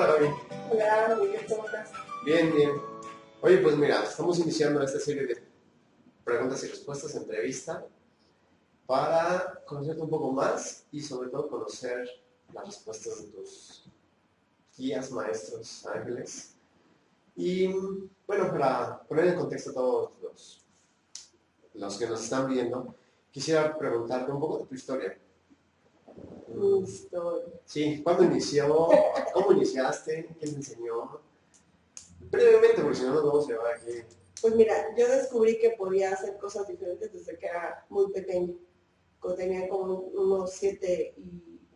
Hola, Javi. Hola, Miguel, ¿cómo estás? Bien, bien. Oye, pues mira, estamos iniciando esta serie de preguntas y respuestas, entrevista, para conocerte un poco más y sobre todo conocer las respuestas de tus guías, maestros, ángeles. Y bueno, para poner en contexto a todos los que nos están viendo, quisiera preguntarte un poco de tu historia. Mi historia. Sí, ¿cuándo inició? ¿Cómo iniciaste? ¿Quién te enseñó? Brevemente, porque si no nos vamos a llevar aquí. Pues mira, yo descubrí que podía hacer cosas diferentes desde que era muy pequeño. Cuando tenía como unos 7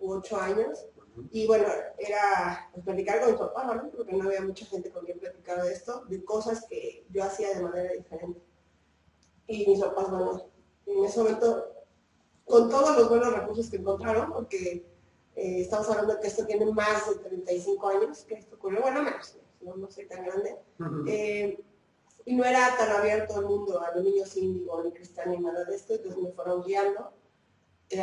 u 8 años. Y bueno, era pues, platicar con mi papá, ¿no? Porque no había mucha gente con quien platicar de esto, de cosas que yo hacía de manera diferente. Y mis papás, bueno, en ese momento, con todos los buenos recursos que encontraron, porque estamos hablando de que esto tiene más de 35 años, que esto ocurrió, bueno, menos, no soy tan grande. Y no era tan abierto el mundo a los niños índigo, ni cristiano, ni nada de esto, entonces me fueron guiando.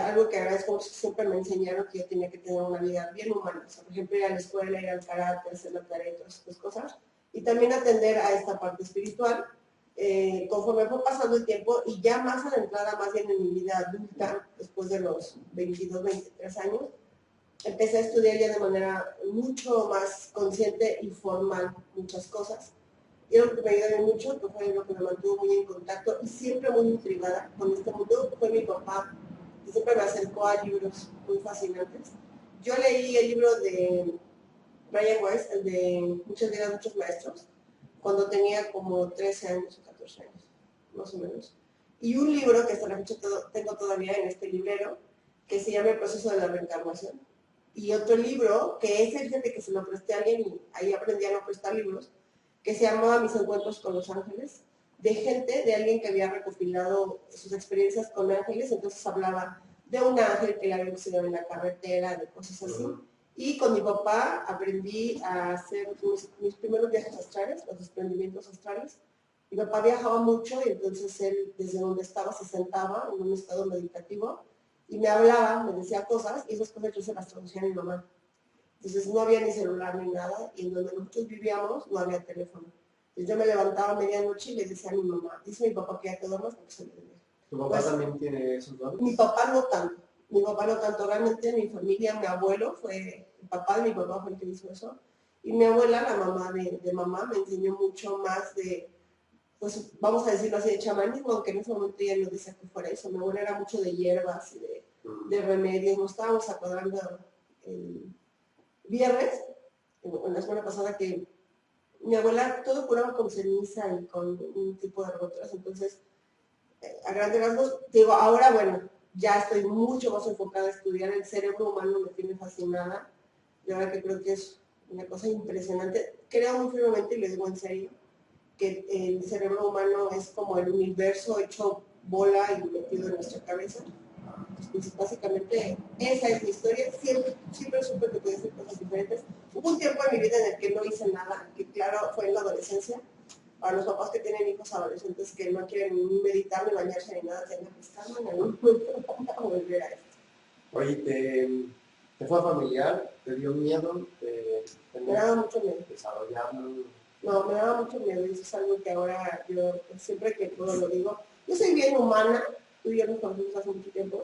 Algo que agradezco mucho, siempre me enseñaron que yo tenía que tener una vida bien humana. O sea, por ejemplo, ir a la escuela, ir al karate, hacer la tarea y todas estas cosas. Y también atender a esta parte espiritual. Conforme fue pasando el tiempo y ya más adentrada, más bien en mi vida adulta, después de los 22, 23 años, empecé a estudiar ya de manera mucho más consciente y formal muchas cosas. Y lo que me ayudó mucho, que fue lo que me mantuvo muy en contacto y siempre muy intrigada con este mundo, fue mi papá, que siempre me acercó a libros muy fascinantes. Yo leí el libro de Brian Weiss, el de Muchas vidas, muchos maestros, cuando tenía como 13 años o 14 años, más o menos. Y un libro que hasta la fecha tengo todavía en este librero, que se llama El proceso de la reencarnación. Y otro libro, que es el gente que se lo presté a alguien y ahí aprendí a no prestar libros, que se llamaba Mis encuentros con los ángeles, de gente, de alguien que había recopilado sus experiencias con ángeles, entonces hablaba de un ángel que le había auxiliado en la carretera, de cosas así. Y con mi papá aprendí a hacer mis primeros viajes astrales, los desprendimientos astrales. Mi papá viajaba mucho y entonces él desde donde estaba se sentaba en un estado meditativo y me hablaba, me decía cosas y esas cosas yo se las traducía a mi mamá. Entonces no había ni celular ni nada y en donde nosotros vivíamos no había teléfono. Entonces yo me levantaba a medianoche y le decía a mi mamá, dice mi papá que ya te duermas porque se le duerme. ¿Tu papá pues, también tiene esos dones? Mi papá no tanto. Mi papá no tanto. Realmente mi familia, mi abuelo fue, el papá de mi papá fue el que hizo eso. Y mi abuela, la mamá de mamá, me enseñó mucho más de, pues vamos a decirlo así, de chamanismo, aunque en ese momento ella no decía que fuera eso. Mi abuela era mucho de hierbas y de remedios. Nos estábamos acordando el viernes, en la semana pasada, que mi abuela todo curaba con ceniza y con un tipo de rotras. Entonces, a grandes rasgos, digo, ahora bueno, ya estoy mucho más enfocada a estudiar el cerebro humano, me tiene fascinada. De verdad que creo que es una cosa impresionante. Creo muy firmemente, y lo digo en serio, que el cerebro humano es como el universo hecho bola y metido en nuestra cabeza. Pues básicamente esa es mi historia. Siempre supe que podía hacer cosas diferentes. Hubo un tiempo en mi vida en el que no hice nada, que claro, fue en la adolescencia. Para los papás que tienen hijos adolescentes que no quieren ni meditar, ni bañarse, ni nada, tienen que estar en algún momento para volver a esto. Oye, ¿te fue familiar? ¿Te dio miedo? Me daba mucho miedo. ¿Desarrollarlo? No, me daba mucho miedo y eso es algo que ahora yo siempre que puedo lo digo. Yo soy bien humana, tú y yo nos conocemos hace mucho tiempo,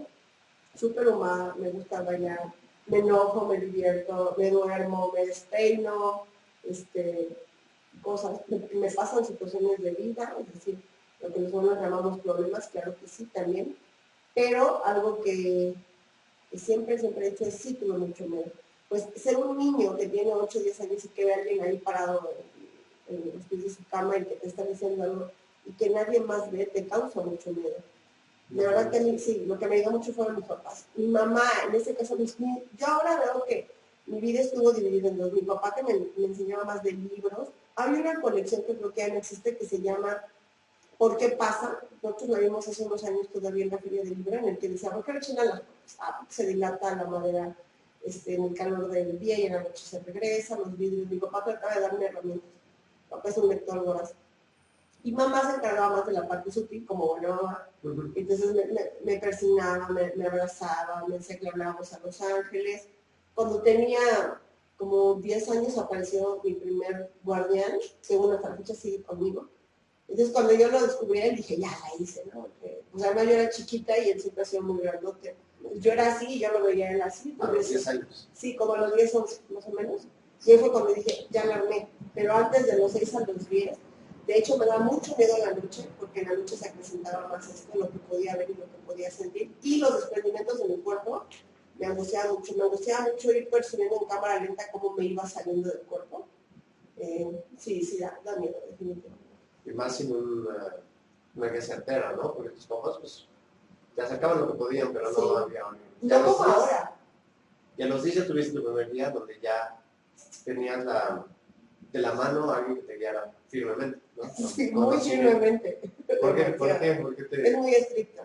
súper humana, me gusta bailar, me enojo, me divierto, me duermo, me despeino, cosas, me pasan situaciones de vida, es decir, lo que nosotros llamamos problemas, claro que sí también, pero algo que siempre he dicho es sí tuve mucho miedo. Pues ser un niño que tiene 8 o 10 años y que ve a alguien ahí parado en los pies de su cama y que te está diciendo algo y que nadie más ve, te causa mucho miedo. De verdad que a mí, sí, lo que me ayudó mucho fueron mis papás. Mi mamá, en ese caso, yo ahora veo que mi vida estuvo dividida en dos. Mi papá que me enseñaba más de libros. Había una colección que creo que ya no existe que se llama ¿Por qué pasa? Nosotros la vimos hace unos años todavía en la feria del libro, en el que decía, ¿por qué rechinan las cosas? Porque se dilata la madera en el calor del día y en la noche se regresa, los vidrios. Mi papá trataba de darme herramientas. Mi papá es un lector voraz. Y mamá se encargaba más de la parte sutil, como buena mamá. Entonces me persignaba, me abrazaba, me decía que hablábamos a los ángeles. Cuando tenía como 10 años apareció mi primer guardián, según hasta la fecha sigue conmigo. Entonces cuando yo lo descubrí, él dije, ya la hice, ¿no? Porque, pues además yo era chiquita y él siempre ha sido muy grandote. Yo era así y yo lo veía él así. A los 10 años. Sí, como a los 10, 11 más o menos. Y ahí fue cuando dije, ya la armé. Pero antes de los 6 a los 10, de hecho me da mucho miedo la noche, porque en la noche se acrecentaba más esto, lo que podía ver y lo que podía sentir. Y los desprendimientos de mi cuerpo me angustiaba mucho. Me angustiaba mucho ir percibiendo en cámara lenta cómo me iba saliendo del cuerpo. Sí, da miedo, definitivamente. Y más sin una que se altera, ¿no? Porque tus papás, pues, te acercaban lo que podían, pero Sí. no había... No como ahora. Y a los 10 ya tuviste tu primer día donde ya tenías de la mano a alguien que te guiara firmemente, ¿no? Sí, muy firmemente. ¿Por qué? ¿Por qué? ¿Por qué te...? Es muy estricto.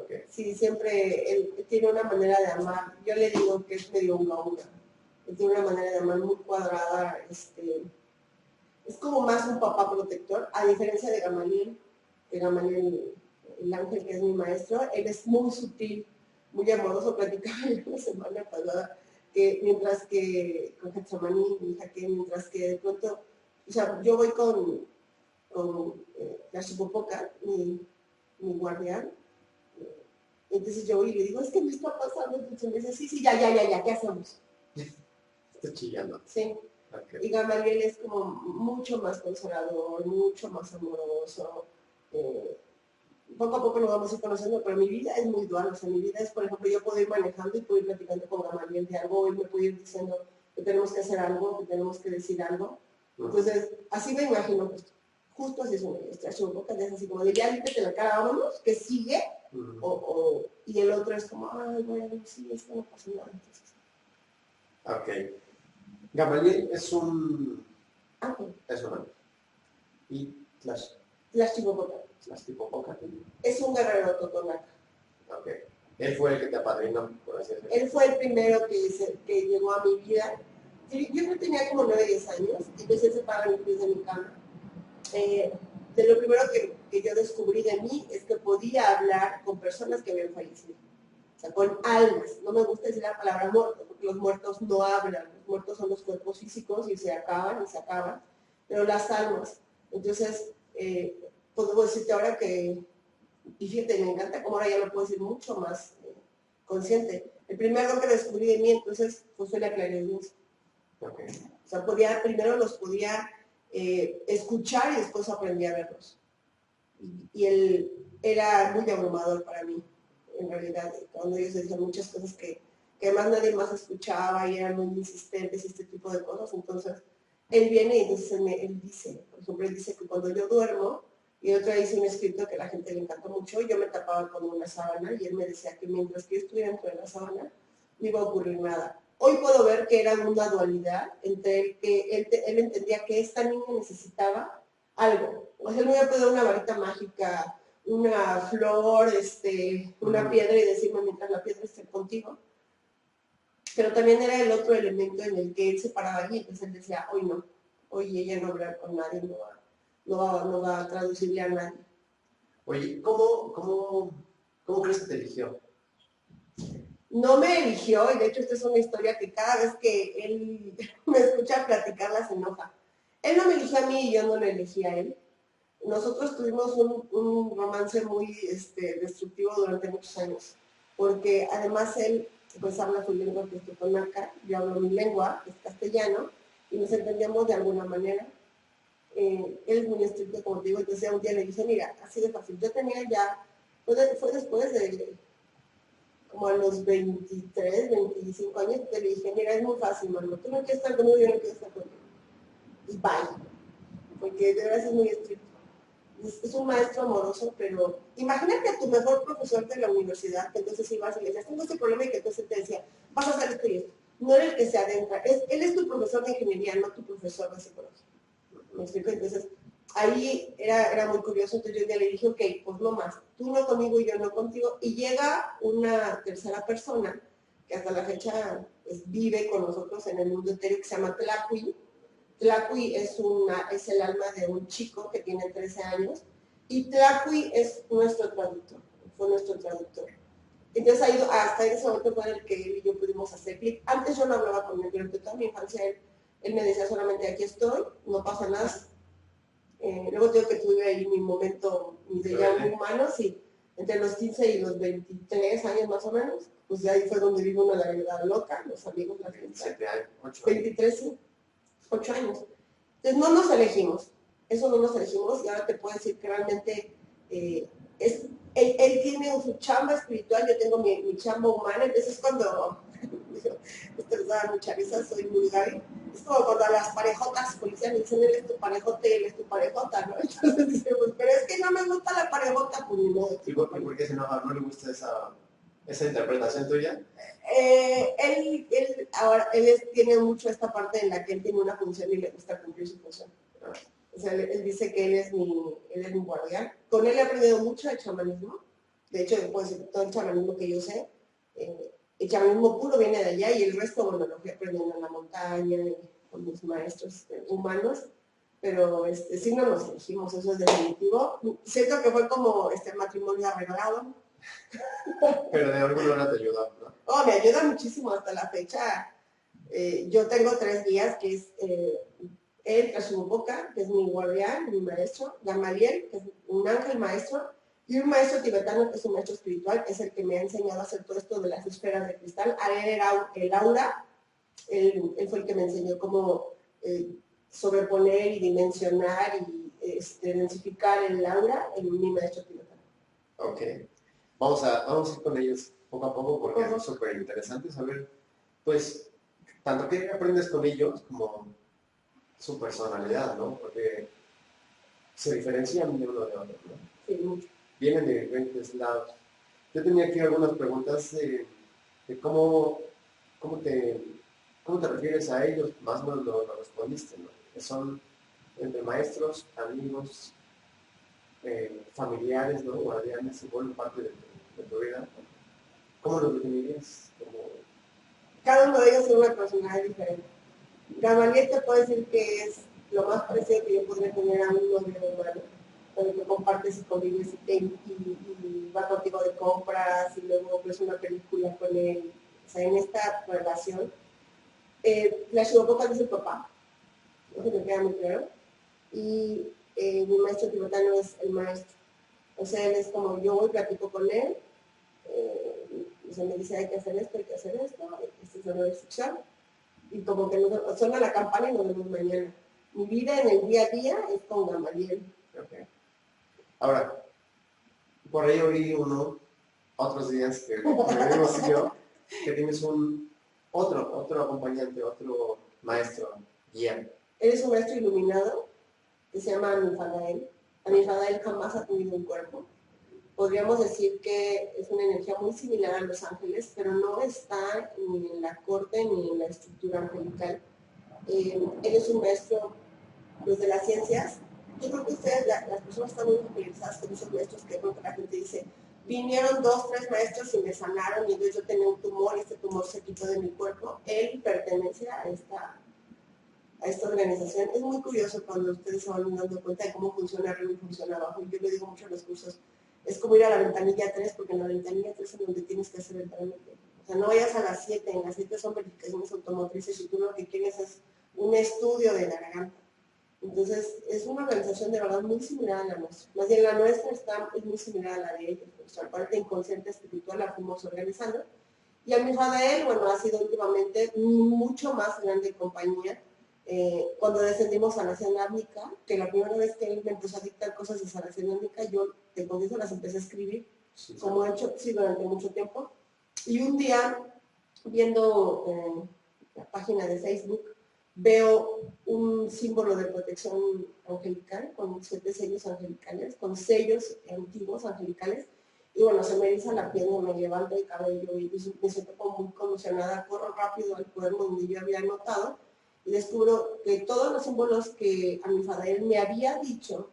Okay. Sí, siempre él tiene una manera de amar. Yo le digo que es medio unga. Él tiene una manera de amar muy cuadrada. Es como más un papá protector, a diferencia de Gamaliel, el ángel que es mi maestro. Él es muy sutil, muy amoroso. Platicaba yo la semana pasada que mientras que con Getsemaní, mi hija, que mientras que de pronto, o sea, yo voy con la Chipopoca, mi guardián. Entonces yo voy y le digo, es que me está pasando. Entonces me dice, sí, ya, ¿qué hacemos? Estoy chillando. Sí. Okay. Y Gamaliel es como mucho más consolador, mucho más amoroso. Poco a poco lo vamos a ir conociendo, pero mi vida es muy dual. O sea, mi vida es, por ejemplo, yo puedo ir manejando y puedo ir platicando con Gamaliel de algo, él me puede ir diciendo que tenemos que hacer algo, que tenemos que decir algo. Entonces, así me imagino, pues, justo así es una boca, es así como de ya límpiate la cara, vámonos, que sigue. Y el otro es como, ay, bueno, sí, es que no pasa nada. Entonces. Ok. Gamaliel es un... ángel. Es un ángel. ¿Y Las Chipopoca? Es un guerrero totonaca. Ok. Él fue el que te apadrinó, por así decirlo. Él fue el primero que llegó a mi vida. Yo tenía como 9, 10 años y empecé a separar mis pies de mi cama. De lo primero que yo descubrí de mí es que podía hablar con personas que habían fallecido. O sea, con almas. No me gusta decir la palabra muerto, porque los muertos no hablan. Los muertos son los cuerpos físicos y se acaban. Pero las almas. Entonces, puedo decirte ahora que, y fíjate, me encanta como ahora ya lo puedo decir mucho más consciente. El primer don que descubrí de mí, entonces, pues fue la clariaudiencia. Okay. O sea, primero los podía escuchar y después aprendí a verlos. Y él era muy abrumador para mí, en realidad, cuando ellos decían muchas cosas que además nadie más escuchaba y eran muy insistentes y este tipo de cosas. Entonces, él viene y entonces él dice, por ejemplo, él dice que cuando yo duermo, y otra vez hice un escrito que a la gente le encantó mucho, yo me tapaba con una sábana y él me decía que mientras que yo estuviera dentro de la sábana, no iba a ocurrir nada. Hoy puedo ver que era una dualidad entre el que él entendía que esta niña necesitaba algo. O sea, él me iba a pedir una varita mágica, una flor, una piedra y decirme mientras la piedra esté contigo. Pero también era el otro elemento en el que él se paraba allí, entonces él decía, hoy no, hoy ella no va a hablar con nadie, no va a traducirle a nadie. Oye, ¿cómo crees que te eligió? No me eligió, y de hecho esta es una historia que cada vez que él me escucha platicarla se enoja. Él no me eligió a mí y yo no lo elegí a él. Nosotros tuvimos un romance muy destructivo durante muchos años, porque además él pues habla su lengua que es totonaca, yo hablo mi lengua, que es castellano, y nos entendíamos de alguna manera. Él es muy estricto, como te digo, entonces un día le dije, mira, así de fácil, yo tenía ya, fue después de como a los 23, 25 años, te le dije, mira, es muy fácil, mano, tú no quieres estar conmigo, yo no quiero estar contigo. Y bye, porque de verdad es muy estricto. Es un maestro amoroso, pero imagínate a tu mejor profesor de la universidad, que entonces ibas y le decías, tengo este problema, y que entonces te decía, vas a hacer esto y esto. No era el que se adentra, él es tu profesor de ingeniería, no tu profesor de psicología. ¿Me explico? Entonces, ahí era muy curioso, entonces yo ya le dije, ok, pues no más, tú no conmigo y yo no contigo, y llega una tercera persona, que hasta la fecha pues, vive con nosotros en el mundo etéreo, que se llama Tlacui. Tlacui es el alma de un chico que tiene 13 años, y Tlacui es nuestro traductor, fue nuestro traductor. Entonces hasta ese momento fue el que él y yo pudimos volvimos a hacer clic. Antes yo no hablaba con él, durante toda mi infancia él me decía solamente aquí estoy, no pasa nada. Luego tengo que tuve ahí mi momento de ya muy humano, sí, entre los 15 y los 23 años más o menos, pues de ahí fue donde vino una la verdad loca, los amigos, la gente. 7 años, 8 años. 23, sí, 8 años. Entonces no nos elegimos, eso no nos elegimos, y ahora te puedo decir que realmente él tiene su chamba espiritual, yo tengo mi chamba humana, entonces cuando, esto les da mucha risa, soy muy Gaby, es como cuando a las parejotas policiales dicen, él es tu parejote, él es tu parejota, ¿no? Entonces decimos, pero es que no me gusta la parejota, pues ni modo. ¿Y por qué no le gusta esa interpretación tuya? Él tiene mucho esta parte en la que él tiene una función y le gusta cumplir su función. O sea, él dice que él es mi guardián. Con él he aprendido mucho de chamanismo. De hecho, pues, todo el chamanismo que yo sé, el chamanismo puro viene de allá y el resto, bueno, lo fui aprendiendo en la montaña, con mis maestros humanos. Pero sí no nos elegimos, eso es definitivo. Siento que fue como matrimonio arreglado. Pero de alguna manera te ayuda, ¿no? Oh, me ayuda muchísimo hasta la fecha. Yo tengo 3 guías, que es él, Kashuboka, que es mi guardián, mi maestro, Gamaliel, que es un ángel maestro, y un maestro tibetano, que es un maestro espiritual, es el que me ha enseñado a hacer todo esto de las esferas de cristal. A él era el aura, él fue el que me enseñó cómo sobreponer y dimensionar y densificar el aura en mi maestro tibetano. Ok. Vamos a ir con ellos poco a poco porque es súper interesante saber, pues, tanto que aprendes con ellos como su personalidad, ¿no? Porque se diferencian de uno de otro, ¿no? Sí, mucho. Vienen de diferentes lados. Yo tenía aquí algunas preguntas de cómo te refieres a ellos, más o menos lo respondiste, ¿no? Que son entre maestros, amigos, familiares, ¿no? Guardianes, se vuelven parte de tu vida. ¿Cómo lo definirías? Cada uno de ellos tiene una personalidad diferente. Gamaliel te puedo decir que es lo más parecido que yo podría tener a un novio humano, con el que compartes y convives y va contigo de compras y luego ves una película con él. O sea, en esta relación, la Shivapoca es el papá, eso me queda muy claro, y mi maestro tibetano es el maestro. O sea, él es como yo voy, platico con él, o sea, me dice hay que hacer esto, esta es la nueva instrucción, y como que suena la campana y nos vemos mañana. Mi vida en el día a día es con Gamaliel. Okay. Ahora, por ahí oí otros días que venimos yo, que tienes otro acompañante, otro maestro, guía. Él es un maestro iluminado que se llama Amifadael. Amifadael jamás ha tenido un cuerpo. Podríamos decir que es una energía muy similar a los ángeles, pero no está ni en la corte ni en la estructura angelical. Él es un maestro pues, de las ciencias. Yo creo que ustedes, las personas están muy familiarizadas con esos maestros que la gente dice, vinieron 2, 3 maestros y me sanaron y entonces yo tenía un tumor y este tumor se quitó de mi cuerpo. Él pertenece a esta organización. Es muy curioso cuando ustedes se van dando cuenta de cómo funciona arriba y funciona abajo. Yo le digo mucho a los cursos, es como ir a la ventanilla 3, porque en la ventanilla 3 es donde tienes que hacer el trámite. O sea, no vayas a las 7, en las 7 son verificaciones automotrices y tú lo que quieres es un estudio de la garganta. Entonces, es una organización de verdad muy similar a la nuestra. Más bien, la nuestra es muy similar a la de ellos. Nuestra parte inconsciente espiritual la fuimos organizando. Y Amifadael, bueno, ha sido últimamente mucho más grande compañía. Cuando descendimos a la Cenámica, que la primera vez que él me empezó a dictar cosas de la Cenámica, yo de comienzo las empecé a escribir, como he hecho durante mucho tiempo. Y un día, viendo la página de Facebook, veo un símbolo de protección angelical, con 7 sellos angelicales, con sellos antiguos angelicales, y bueno, se me eriza la piel, me levanta el cabello y me siento como muy conmocionada, corro rápido al cuaderno donde yo había anotado, y descubro que todos los símbolos que Amifadael me había dicho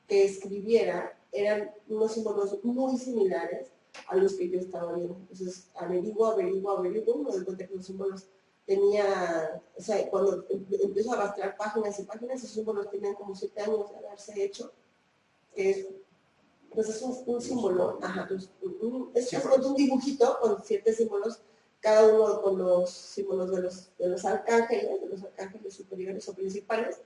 que escribiera eran unos símbolos muy similares a los que yo estaba viendo. Entonces, averiguo, me doy cuenta que los símbolos tenía, o sea, cuando empiezo a rastrear páginas y páginas, esos símbolos tenían como 7 años de haberse hecho, que es, pues es un símbolo, ajá, es un dibujito con 7 símbolos, cada uno con los símbolos de los arcángeles superiores o principales.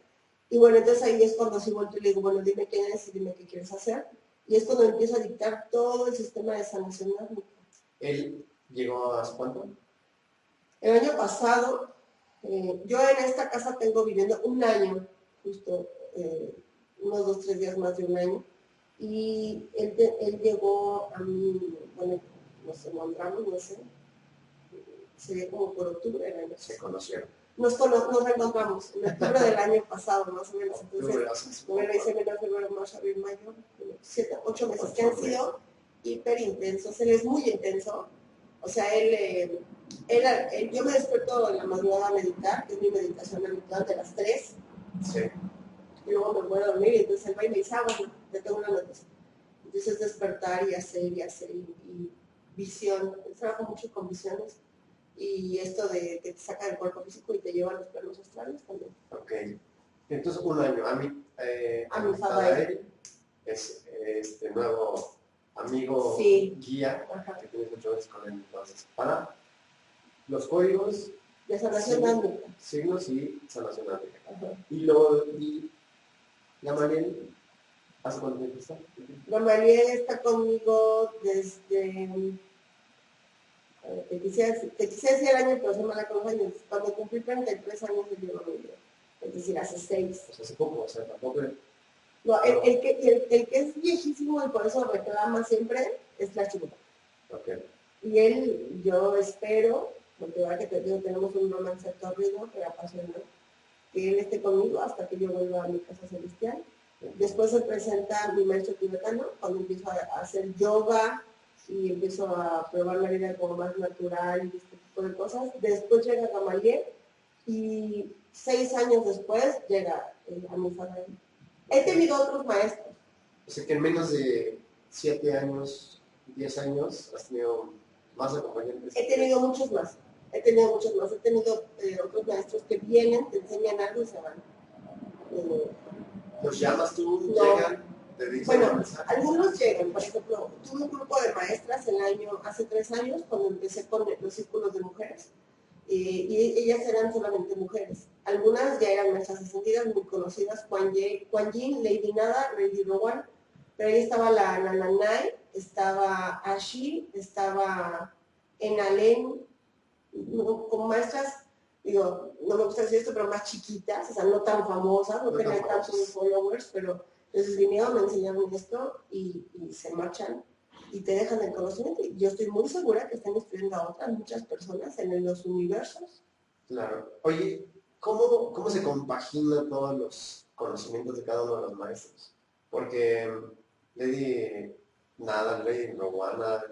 Y bueno, entonces ahí es cuando sí vuelto y le digo, bueno, dime quién eres y dime qué quieres hacer. Y es cuando empieza a dictar todo el sistema de sanación rítmica. ¿Él llegó a cuánto? El año pasado, yo en esta casa tengo viviendo un año, justo unos 2, 3 días más de un año. Y él llegó a mí, bueno, nos encontramos, no sé, sería como por octubre del año. Se conocieron. Nos reencontramos en octubre del año pasado, más o menos. Entonces, noviembre, diciembre, enero, febrero, marzo, abril, mayo, 7, 8 meses que han sido hiper intensos. Él es muy intenso. O sea, yo me despierto en la madrugada a meditar, que es mi meditación habitual de las 3. Sí. Y luego me voy a dormir y entonces él va y me dice, bueno, te tengo una noticia. Entonces despertar y hacer y visión. Él trabaja mucho con visiones. Y esto de que te saca del cuerpo físico y te lleva a los planos astrales también. Ok. Entonces, un año. Fadael es este nuevo amigo guía, que tienes muchas veces con él. Entonces, para los códigos de sanación rítmica. Signos y sanación rítmica. Y Gamaliel, ¿hace cuánto tiempo está? Gamaliel está conmigo desde... te quisiera decir el año, pero se me la con los años. Cuando cumplí 33 años de llevo mi vida. Es decir, hace 6. Pues hace poco, o sea, tampoco... No, el que es viejísimo y por eso reclama siempre es la chica. Okay. Y él, yo espero, porque ahora que te digo, tenemos un romance torrido, pero apasionante, que él esté conmigo hasta que yo vuelva a mi casa celestial. Después se presenta mi maestro tibetano, cuando empiezo a hacer yoga y empiezo a probar la vida como más natural y este tipo de cosas. Después llega Gamaliel y 6 años después llega a mi familia. He tenido otros maestros. O sea que en menos de 7 años, 10 años, has tenido más acompañantes. He tenido muchos más. He tenido otros maestros que vienen, te enseñan algo y se van. ¿Los llamas tú? No. ¿Llegan? ¿Te dicen? Bueno, algunos llegan. Por ejemplo, tuve un grupo de maestras hace 3 años, cuando empecé con los círculos de mujeres. Y ellas eran solamente mujeres. Algunas ya eran maestras ascendidas, muy conocidas, Kuan Yin, Lady Nada, Lady Rowan, pero ahí estaba la Nananai, estaba Ashi, estaba Enalen, como maestras, digo, no me gusta decir esto, pero más chiquitas, o sea, no tan famosas, no tenían tantos followers, pero entonces vinieron, me enseñaron esto y se marchan y te dejan el conocimiento. Y yo estoy muy segura que están estudiando a otras muchas personas en los universos. Claro. Oye, ¿cómo se compaginan todos los conocimientos de cada uno de los maestros? Porque Lady Nada, Lady Rowana,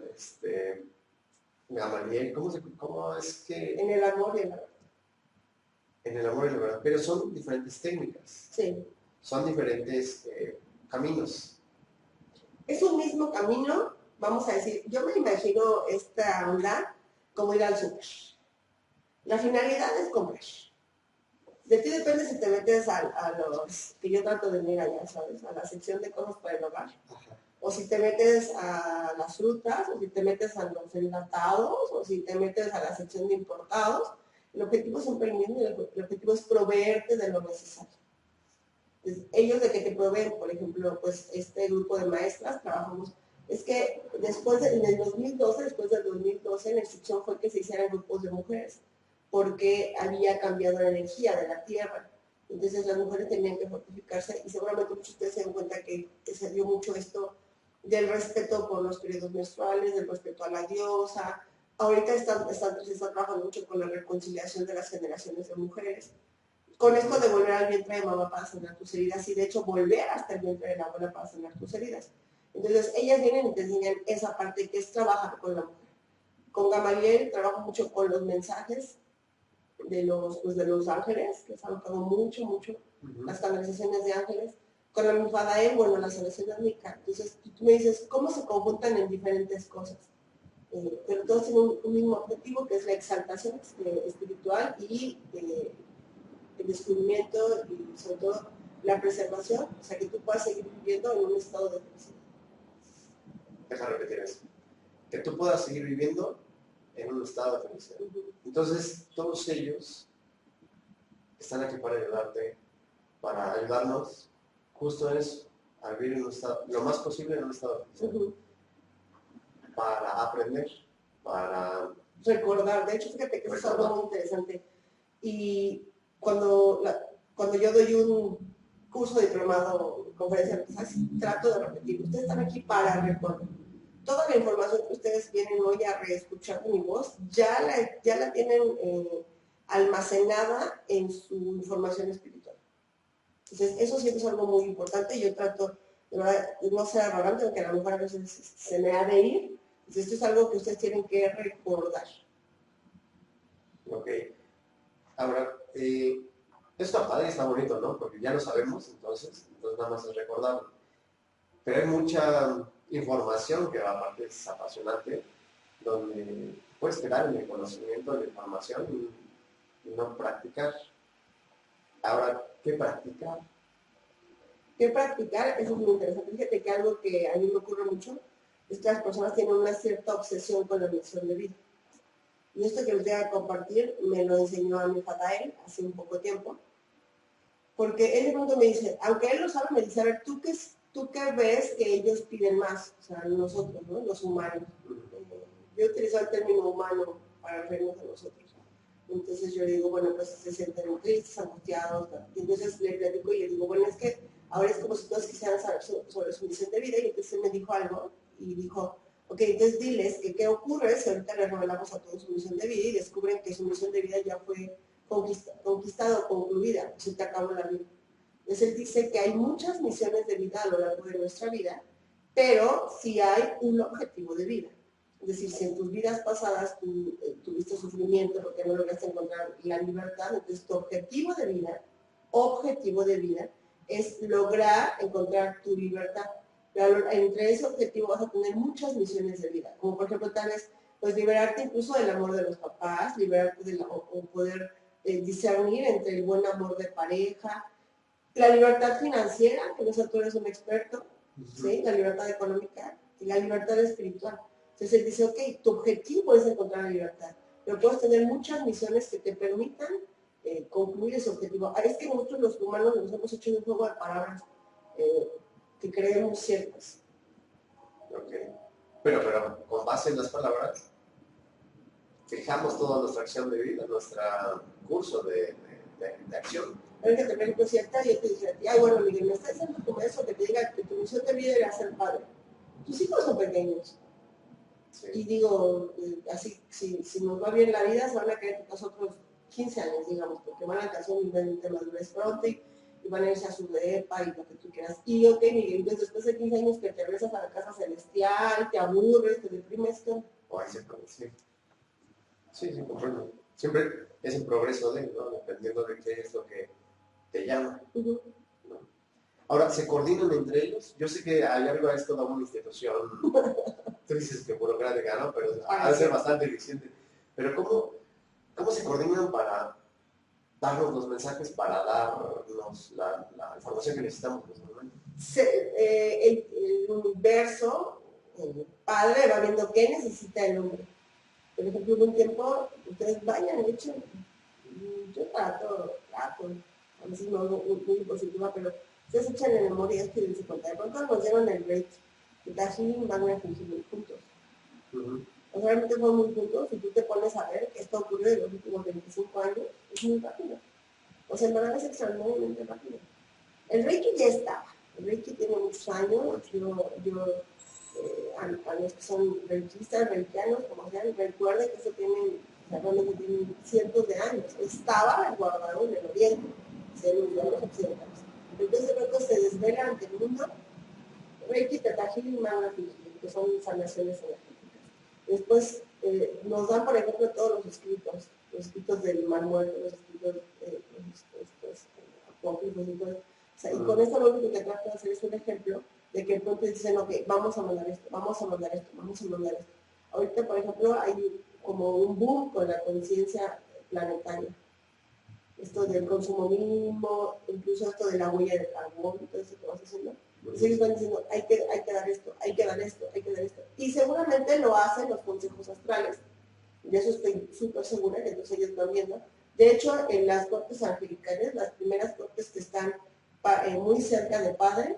Gamaliel, ¿cómo es que...? En el amor y en la verdad. En el amor y la verdad. Pero son diferentes técnicas. Sí. Son diferentes caminos. Es un mismo camino, vamos a decir, yo me imagino esta onda como ir al súper. La finalidad es comprar. De ti depende si te metes a los, que yo trato de ir allá, ¿sabes? A la sección de cosas para el hogar. Ajá. O si te metes a las frutas, o si te metes a los enlatados, o si te metes a la sección de importados. El objetivo es emprendimiento y el objetivo es proveerte de lo necesario. Entonces, ellos de que te proveen, por ejemplo, pues este grupo de maestras trabajamos. Es que después del 2012, la instrucción fue que se hicieran grupos de mujeres, porque había cambiado la energía de la tierra. Entonces las mujeres tenían que fortificarse y seguramente muchos de ustedes se dan cuenta que se dio mucho esto del respeto por los periodos menstruales, del respeto a la diosa. Ahorita están trabajando mucho con la reconciliación de las generaciones de mujeres. Con esto de volver al vientre de mamá para sanar tus heridas y de hecho volver hasta el vientre de la abuela para sanar tus heridas. Entonces ellas vienen y te enseñan esa parte que es trabajar con la mujer. Con Gamaliel trabajo mucho con los mensajes de los ángeles, que se han tocado mucho, las canalizaciones de ángeles. Con la Fadael, bueno, la sanación rítmica. Entonces tú me dices, ¿cómo se conjuntan en diferentes cosas? Pero todos tienen un mismo objetivo, que es la exaltación espiritual y el descubrimiento y sobre todo la preservación, o sea, que tú puedas seguir viviendo en un estado de felicidad. Deja repetir eso. Que tú puedas seguir viviendo en un estado de felicidad. Entonces, todos ellos están aquí para ayudarte, para ayudarnos justo en eso, a vivir en un estado, lo más posible en un estado de felicidad, para aprender, para recordar. De hecho, fíjate que eso es algo muy interesante. Y cuando yo doy un curso diplomado, conferencia, trato de repetir, ustedes están aquí para recordar. Toda la información que ustedes vienen hoy a reescuchar mi voz, ya la tienen almacenada en su información espiritual. Entonces, eso siempre es algo muy importante. Yo trato, de verdad, de no ser arrogante, aunque a lo mejor a veces se me ha de ir. Entonces, esto es algo que ustedes tienen que recordar. Ok. Ahora, esto está padre y está bonito, ¿no? Porque ya lo sabemos, entonces nada más es recordarlo. Pero hay mucha información que aparte es apasionante, donde puedes quedar en el conocimiento de la información y no practicar. Ahora, ¿qué practicar? ¿Qué practicar? Eso es muy interesante. Fíjate que algo que a mí me ocurre mucho es que las personas tienen una cierta obsesión con la misión de vida. Y esto que les voy a compartir me lo enseñó a mi Fadael hace un poco tiempo. Porque él de pronto me dice, aunque él lo sabe, me dice, a ver, ¿tú qué ves que ellos piden más? O sea, nosotros, ¿no? Los humanos. Yo he utilizado el término humano para referirnos a nosotros. Entonces yo le digo, bueno, pues se sienten tristes, angustiados. Y entonces le platico y le digo, bueno, es que ahora es como si todos quisieran saber sobre su misión de vida. Y entonces él me dijo algo y dijo, ok, entonces diles que qué ocurre si ahorita les revelamos a todos su misión de vida y descubren que su misión de vida ya fue conquistada o concluida, se te acabó la vida. Entonces él dice que hay muchas misiones de vida a lo largo de nuestra vida, pero sí hay un objetivo de vida. Es decir, si en tus vidas pasadas tú tuviste sufrimiento porque no lograste encontrar la libertad, entonces tu objetivo de vida es lograr encontrar tu libertad. Pero entre ese objetivo vas a tener muchas misiones de vida, como por ejemplo tal vez pues liberarte incluso del amor de los papás, liberarte o poder discernir entre el buen amor de pareja, la libertad financiera, que no sé, tú eres un experto, ¿sí? La libertad económica y la libertad espiritual. Entonces él dice, ok, tu objetivo es encontrar la libertad, pero puedes tener muchas misiones que te permitan concluir ese objetivo. Es que nosotros los humanos nos hemos hecho un juego de palabras que creemos ciertas. Ok. Pero con base en las palabras, fijamos toda nuestra acción de vida, nuestro curso de acción. A ver, que te platico cierta y yo te dije, ay, bueno, Miguel, me está diciendo como eso, que te diga que tu misión de vida era ser padre. Tus hijos son pequeños. Sí. Y digo, así, si nos va bien la vida, se van a caer nosotros 15 años, digamos, porque van a alcanzar un nivel de madurez pronto y van a irse a su depa y lo que tú quieras. Y ok, Miguel, entonces después de 15 años que te regresas a la casa celestial, te aburres, te deprimes, ¿qué? Sí, comprendo. Siempre es el progreso ¿no? Dependiendo de qué es lo que te llama. ¿No? Ahora, ¿se coordinan entre ellos? Yo sé que hay algo, es toda una institución, tú dices que burocrática, ¿no? Pero ha de ser bastante eficiente. Pero ¿cómo se coordinan para darnos los mensajes, para darnos la información que necesitamos en ese momento? El universo, el padre va viendo qué necesita el hombre. Por ejemplo, en un tiempo, ustedes vayan, echen. Yo trato, a veces no muy positiva, pero ustedes echan en memoria esto y se cuenta. De pronto nos dieron el rate, y casi van a fingir muy juntos. O sea, realmente fueron muy juntos, y tú te pones a ver que esto ocurrió en los últimos 25 años, es muy rápido. O sea, en verdad es extraordinariamente rápido. El Reiki ya estaba. El Reiki tiene muchos años. A los que son reikistas, reikianos, como sean, recuerden que eso realmente tiene cientos de años. Estaba guardado en el Oriente, se lo dio a los occidentales. Entonces, luego se desvela ante el mundo Reiki, Teta Healing y Magna Healing, que son sanaciones energéticas. Después nos dan, por ejemplo, todos los escritos del Mar Muerto, los escritos apócrifos y todo. O sea, y con esto lo único que trato de hacer es un ejemplo de que pronto dicen, ok, vamos a mandar esto, vamos a mandar esto, vamos a mandar esto. Ahorita, por ejemplo, hay como un boom con la conciencia planetaria. Esto del consumo mínimo, incluso esto de la huella de carbón, todo eso que vas haciendo. Entonces ellos van diciendo, hay que dar esto, hay que dar esto, hay que dar esto. Y seguramente lo hacen los consejos astrales. De eso estoy súper segura que entonces ellos van viendo. De hecho, en las cortes angelicales, las primeras cortes que están muy cerca de Padre,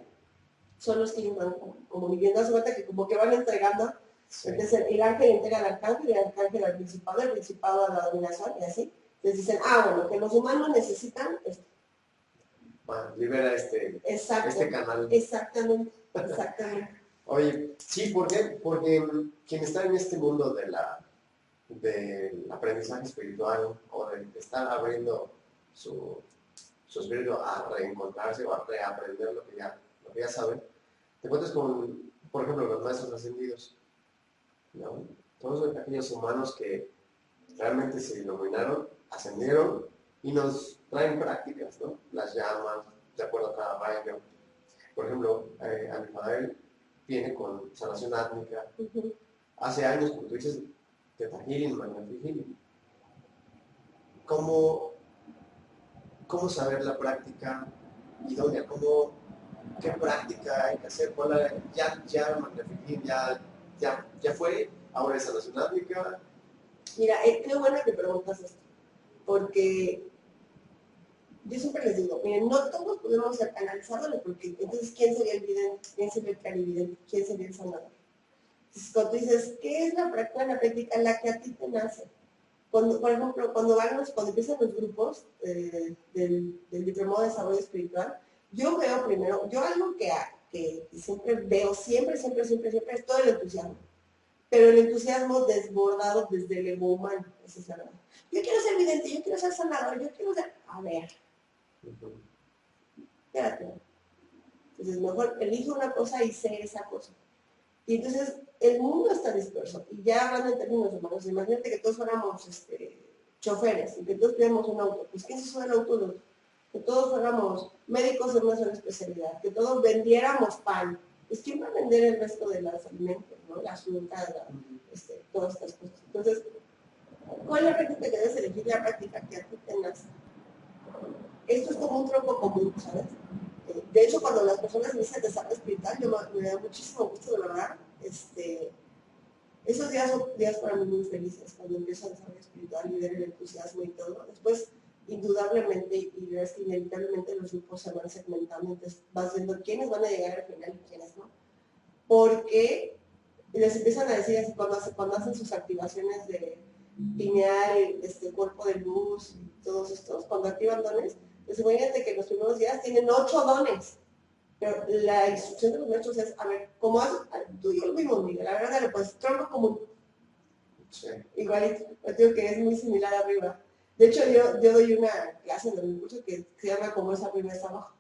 son los que ellos van como viviendo. Hace cuenta que como que van entregando. Sí. Entonces el ángel entrega al arcángel y el arcángel al principado, el principado a la dominación y así. Entonces dicen, bueno, que los humanos necesitan esto. Bueno, libera este canal. Exactamente. Oye, sí, ¿por qué? Porque quien está en este mundo del aprendizaje espiritual o de estar abriendo su espíritu a reencontrarse o a reaprender lo que ya saben, te encuentras con, por ejemplo, los maestros ascendidos, ¿no? Todos aquellos humanos que realmente se iluminaron, ascendieron y nos traen prácticas, ¿no? Las llaman, de acuerdo a cada rayo. Por ejemplo, Amifael viene con sanación átmica. Hace años, como tú dices, Theta Healing, Magnetic Healing. ¿Cómo saber la práctica idónea? ¿Qué práctica hay que hacer? Ya Magnetic Healing ya fue, ahora es sanación átmica. Mira, qué bueno que preguntas esto, porque yo siempre les digo, miren, no todos podemos ser canalizadores, porque entonces, ¿quién sería el vidente? ¿Quién sería el clarividente? ¿Quién sería el sanador? Entonces, cuando tú dices, ¿qué es la práctica? La que a ti te nace. Cuando, por ejemplo, cuando empiezan los grupos del Diplomado de Desarrollo Espiritual, yo veo primero, algo que siempre veo, siempre, es todo el entusiasmo. Pero el entusiasmo desbordado desde el ego humano, esa es la verdad. Yo quiero ser vidente, yo quiero ser sanador, yo quiero ser... A ver. Espérate. Entonces, mejor elige una cosa y sé esa cosa. Y entonces, el mundo está disperso. Y ya hablando en términos humanos, imagínate que todos fuéramos choferes y que todos tuviéramos un auto. Pues, ¿quién se sube al auto? Que todos fuéramos médicos de una sola especialidad, que todos vendiéramos pan. Pues, ¿quién va a vender el resto de los alimentos, ¿no? Las frutas, todas estas cosas. Entonces, ¿cuál es la práctica que debes elegir? La práctica que a ti tengas. Esto es como un tronco común, ¿sabes? De hecho, cuando las personas me dicen desarrollo espiritual, me da muchísimo gusto, de verdad. Esos días son días para mí muy felices, cuando empiezo a desarrollo espiritual y ver el entusiasmo y todo. Después, indudablemente y inevitablemente los grupos se van segmentando, entonces vas viendo quiénes van a llegar al final y quiénes no. Porque les empiezan a decir así cuando hacen sus activaciones de pineal, cuerpo de luz y todos estos, cuando activan dones, pues imagínate que los primeros días tienen 8 dones. Pero la instrucción de los maestros es, a ver, como tú y yo lo mismo, Miguel, la verdad, pues tronco común. Sí. Igualito, yo digo que es muy similar arriba. De hecho, yo doy una clase en el curso que se llama como es arriba es abajo.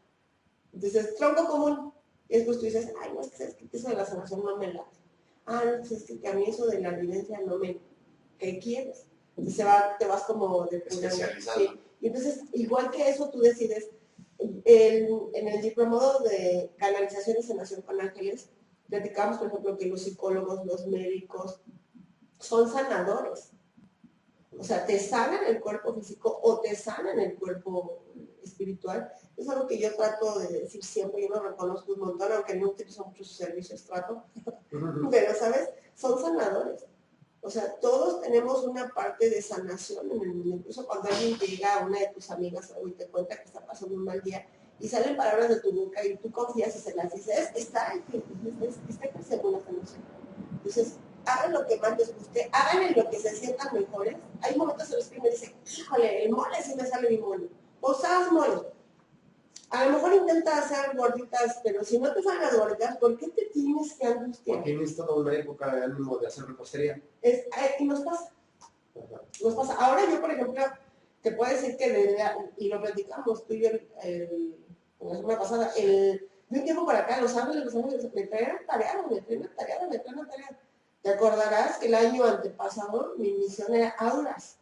Entonces, tronco común. Y después tú dices, ay, no, es que eso de la sanación no me late. No, es que a mí eso de la evidencia no me... ¿Qué quieres? Entonces te vas como de especializado. Sí. Y entonces, igual que eso, tú decides, en el diplomado de canalización y sanación con ángeles, platicamos, por ejemplo, que los psicólogos, los médicos, son sanadores. O sea, te sanan el cuerpo físico o te sanan el cuerpo espiritual. Es algo que yo trato de decir siempre, yo lo reconozco un montón, aunque no utilizo mucho sus servicios, trato. Pero, ¿sabes? Son sanadores. O sea, todos tenemos una parte de sanación en el mundo. Incluso cuando alguien llega a una de tus amigas y te cuenta que está pasando un mal día y salen palabras de tu boca y tú confías y se las dices, está creciendo una sanación. Entonces, hagan lo que más les guste, hagan en lo que se sientan mejores. Hay momentos en los que me dicen, híjole, el mole sí me sale mi mole. O sabes mole. A lo mejor intenta hacer gorditas, pero si no te salen las gorditas, ¿por qué te tienes que angustiar? Porque tienes toda una época de ánimo de hacer repostería. Y nos pasa. Nos pasa. Ahora yo, por ejemplo, te puedo decir que, y lo platicamos tú y yo la semana pasada, de un tiempo para acá, los ángeles me traen tareas. Te acordarás que el año antepasado mi misión era auras.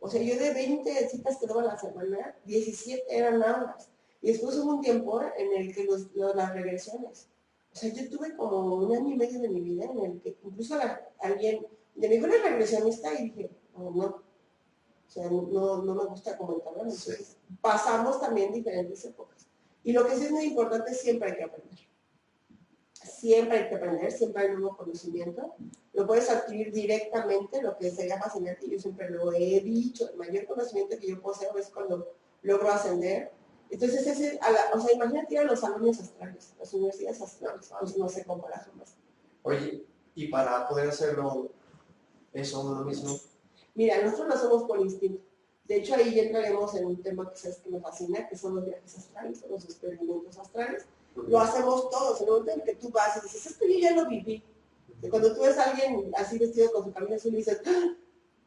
O sea, yo de 20 citas que daba la semana, 17 eran auras. Y después hubo un tiempo en el que las regresiones. O sea, yo tuve como 1 año y medio de mi vida en el que incluso alguien de mi fuera regresionista y dije, no. O sea, no me gusta comentarlo. Entonces, sí. Pasamos también diferentes épocas. Y lo que sí es muy importante, siempre hay que aprender. siempre hay que aprender, siempre hay nuevo conocimiento. Lo puedes adquirir directamente, lo que sería fascinante, yo siempre lo he dicho, el mayor conocimiento que yo poseo es cuando logro ascender. Entonces, o sea, imagínate ir a los salones astrales, las universidades astrales, pues no se compara jamás. Oye, y para poder hacerlo eso uno mismo. Mira, nosotros lo hacemos por instinto. De hecho, ahí ya entraremos en un tema que sabes que me fascina, que son los viajes astrales, los experimentos astrales. Lo hacemos todos. En el momento en que tú vas y dices, esto yo ya lo viví. Y cuando tú ves a alguien así vestido con su camisa azul y dices, ¡ah!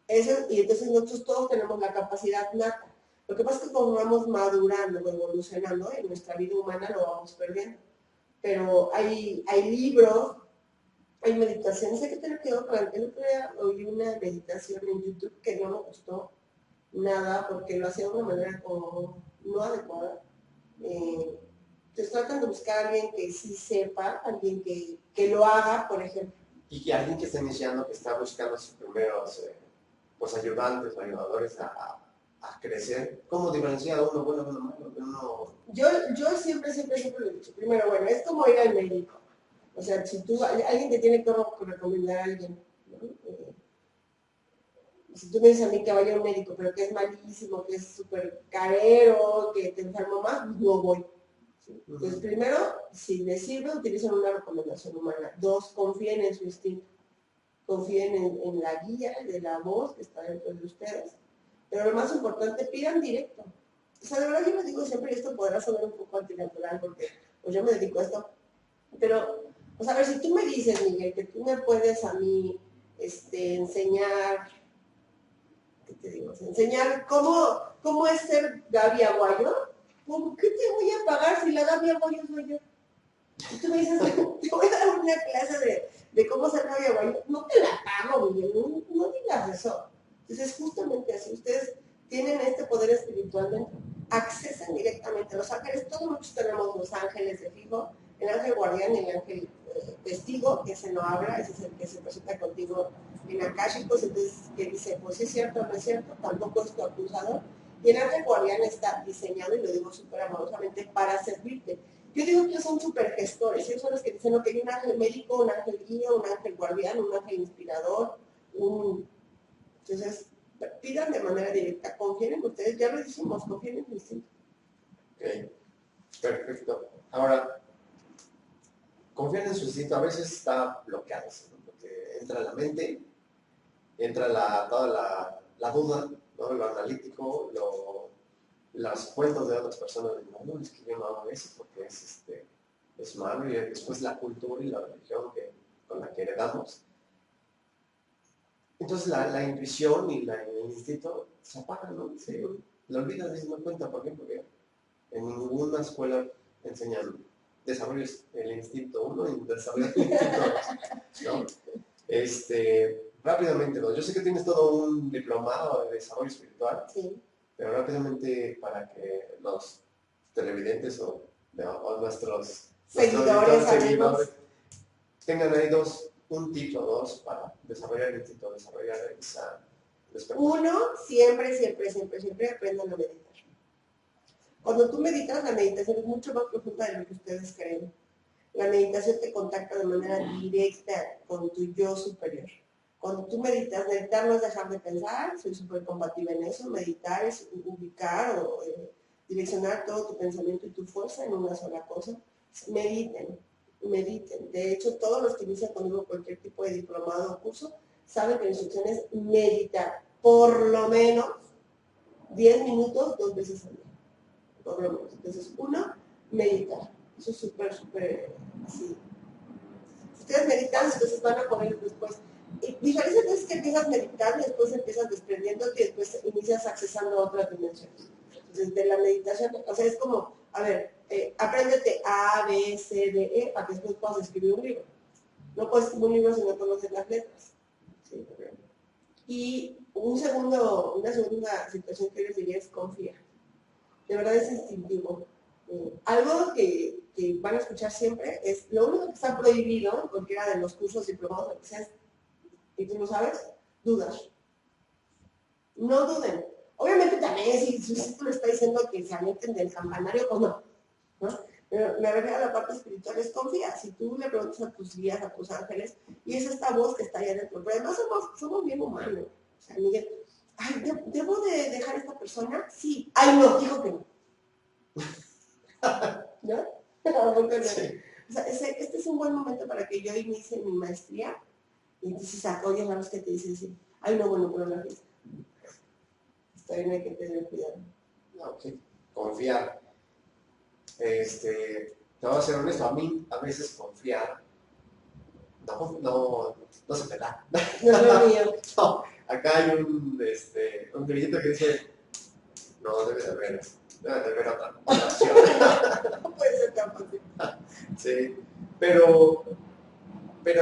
Eso, y entonces nosotros todos tenemos la capacidad nata. Lo que pasa es que cuando vamos madurando o evolucionando en nuestra vida humana lo vamos perdiendo. Pero hay libros, hay meditaciones. Sé que te lo quedó claro. El otro día oí una meditación en YouTube que no me gustó nada porque lo hacía de una manera como no adecuada. Entonces tratan de buscar a alguien que sí sepa, alguien que lo haga, por ejemplo. Y que alguien que está iniciando, que está buscando sus primeros pues ayudantes o ayudadores a crecer, ¿cómo diferenciar uno bueno de uno malo? Yo siempre lo he dicho. Primero, bueno, es como ir al médico. O sea, si alguien te tiene que recomendar a alguien, ¿no? Si tú me dices a mí que vaya a un médico, pero que es malísimo, que es súper carero, que te enfermo más, no voy. ¿Sí? Entonces, primero, si les sirve, utilicen una recomendación humana. Dos, confíen en su instinto. Confíen en la guía de la voz que está dentro de ustedes. Pero lo más importante, pidan directo. O sea, de verdad yo les digo siempre, y esto podrá sonar un poco antinatural, porque pues yo me dedico a esto, pero, pues a ver, si tú me dices, Miguel, que tú me puedes a mí enseñar, ¿qué te digo? Enseñar cómo es ser Gaby Aguayo, ¿por qué te voy a pagar si la Gaby Aguayo soy yo? Y tú me dices, te voy a dar una clase de cómo ser Gaby Aguayo, no te la pago, Miguel, no digas eso. Entonces, justamente así, ustedes tienen este poder espiritual dentro, accesan directamente a los ángeles. Todos nosotros tenemos los ángeles de fijo, el ángel guardián y el ángel testigo, que se no habla, ese es el que se presenta contigo en Akashicos, entonces que dice, pues sí es cierto, no es cierto, tampoco es tu acusador. Y el ángel guardián está diseñado, y lo digo súper amorosamente, para servirte. Yo digo que son súper gestores, ellos son los que dicen, ok, un ángel médico, un ángel guía, un ángel guardián, un ángel inspirador, Entonces, pidan de manera directa, confíen en ustedes, ya lo dijimos, confíen en el instinto. Ok, perfecto. Ahora, confiar en su instinto a veces está bloqueado, ¿no? Porque entra la mente, entra toda la duda, ¿no? Lo analítico, las cuentas de otras personas de no, es que yo no hago eso porque es malo, y después la cultura y la religión con la que heredamos. Entonces la intuición y el instinto se apagan, ¿no? Se lo olvidan, y no cuenta. ¿Por qué? Porque en ninguna escuela enseñan desarrollo el instinto 1 y desarrollo el instinto 2, ¿no? Rápidamente, ¿no? Yo sé que tienes todo un diplomado de desarrollo espiritual, sí, pero rápidamente para que los televidentes o nuestros seguidores tengan ahí un tip o dos para desarrollar el instinto, desarrollar esa respuesta. Uno, siempre aprendan a meditar. Cuando tú meditas, la meditación es mucho más profunda de lo que ustedes creen. La meditación te contacta de manera directa con tu yo superior. Cuando tú meditar no es dejar de pensar, soy súper compatible en eso. Meditar es ubicar o direccionar todo tu pensamiento y tu fuerza en una sola cosa. Mediten. De hecho, todos los que inician conmigo cualquier tipo de diplomado o curso saben que la instrucción es meditar por lo menos 10 minutos 2 veces al día. Por lo menos. Entonces, uno, meditar. Eso es súper así. Si ustedes meditan, entonces van a poder después. Visualiza entonces que empiezas meditando y después empiezas desprendiéndote y después inicias accesando a otra dimensión. Entonces, de la meditación, o sea, es como, a ver, apréndete A, B, C, D, E, para que después puedas escribir un libro. No puedes escribir un libro si no conoces las letras. ¿Sí? Y una segunda situación que les diría es confiar. De verdad es instintivo. Algo que van a escuchar siempre es, lo único que está prohibido en cualquiera de los cursos diplomados, lo que sea, y tú lo sabes, dudas. No duden. Obviamente también si su le está diciendo que se alimenten del campanario, pues no. Pero me refiero a la parte espiritual, es confía. Si tú le preguntas a tus guías, a tus ángeles, y es esta voz que está allá dentro. Pero además somos bien humanos. O sea, Miguel, ay, ¿debo de dejar a esta persona? Sí. Ay, no, dijo que no. ¿No? Sí. O sea, este es un buen momento para que yo inicie mi maestría. Y entonces apoyas a los que te dicen, sí. Ay, no, bueno, pero la fiesta. Está bien, hay que tener cuidado. No, sí. Confiar. Te voy a ser honesto, a mí a veces confiar no se me da. No es lo mío. No, acá hay un grillito que dice, no, debe de haber otra opción. No puede ser tan fácil. Sí, pero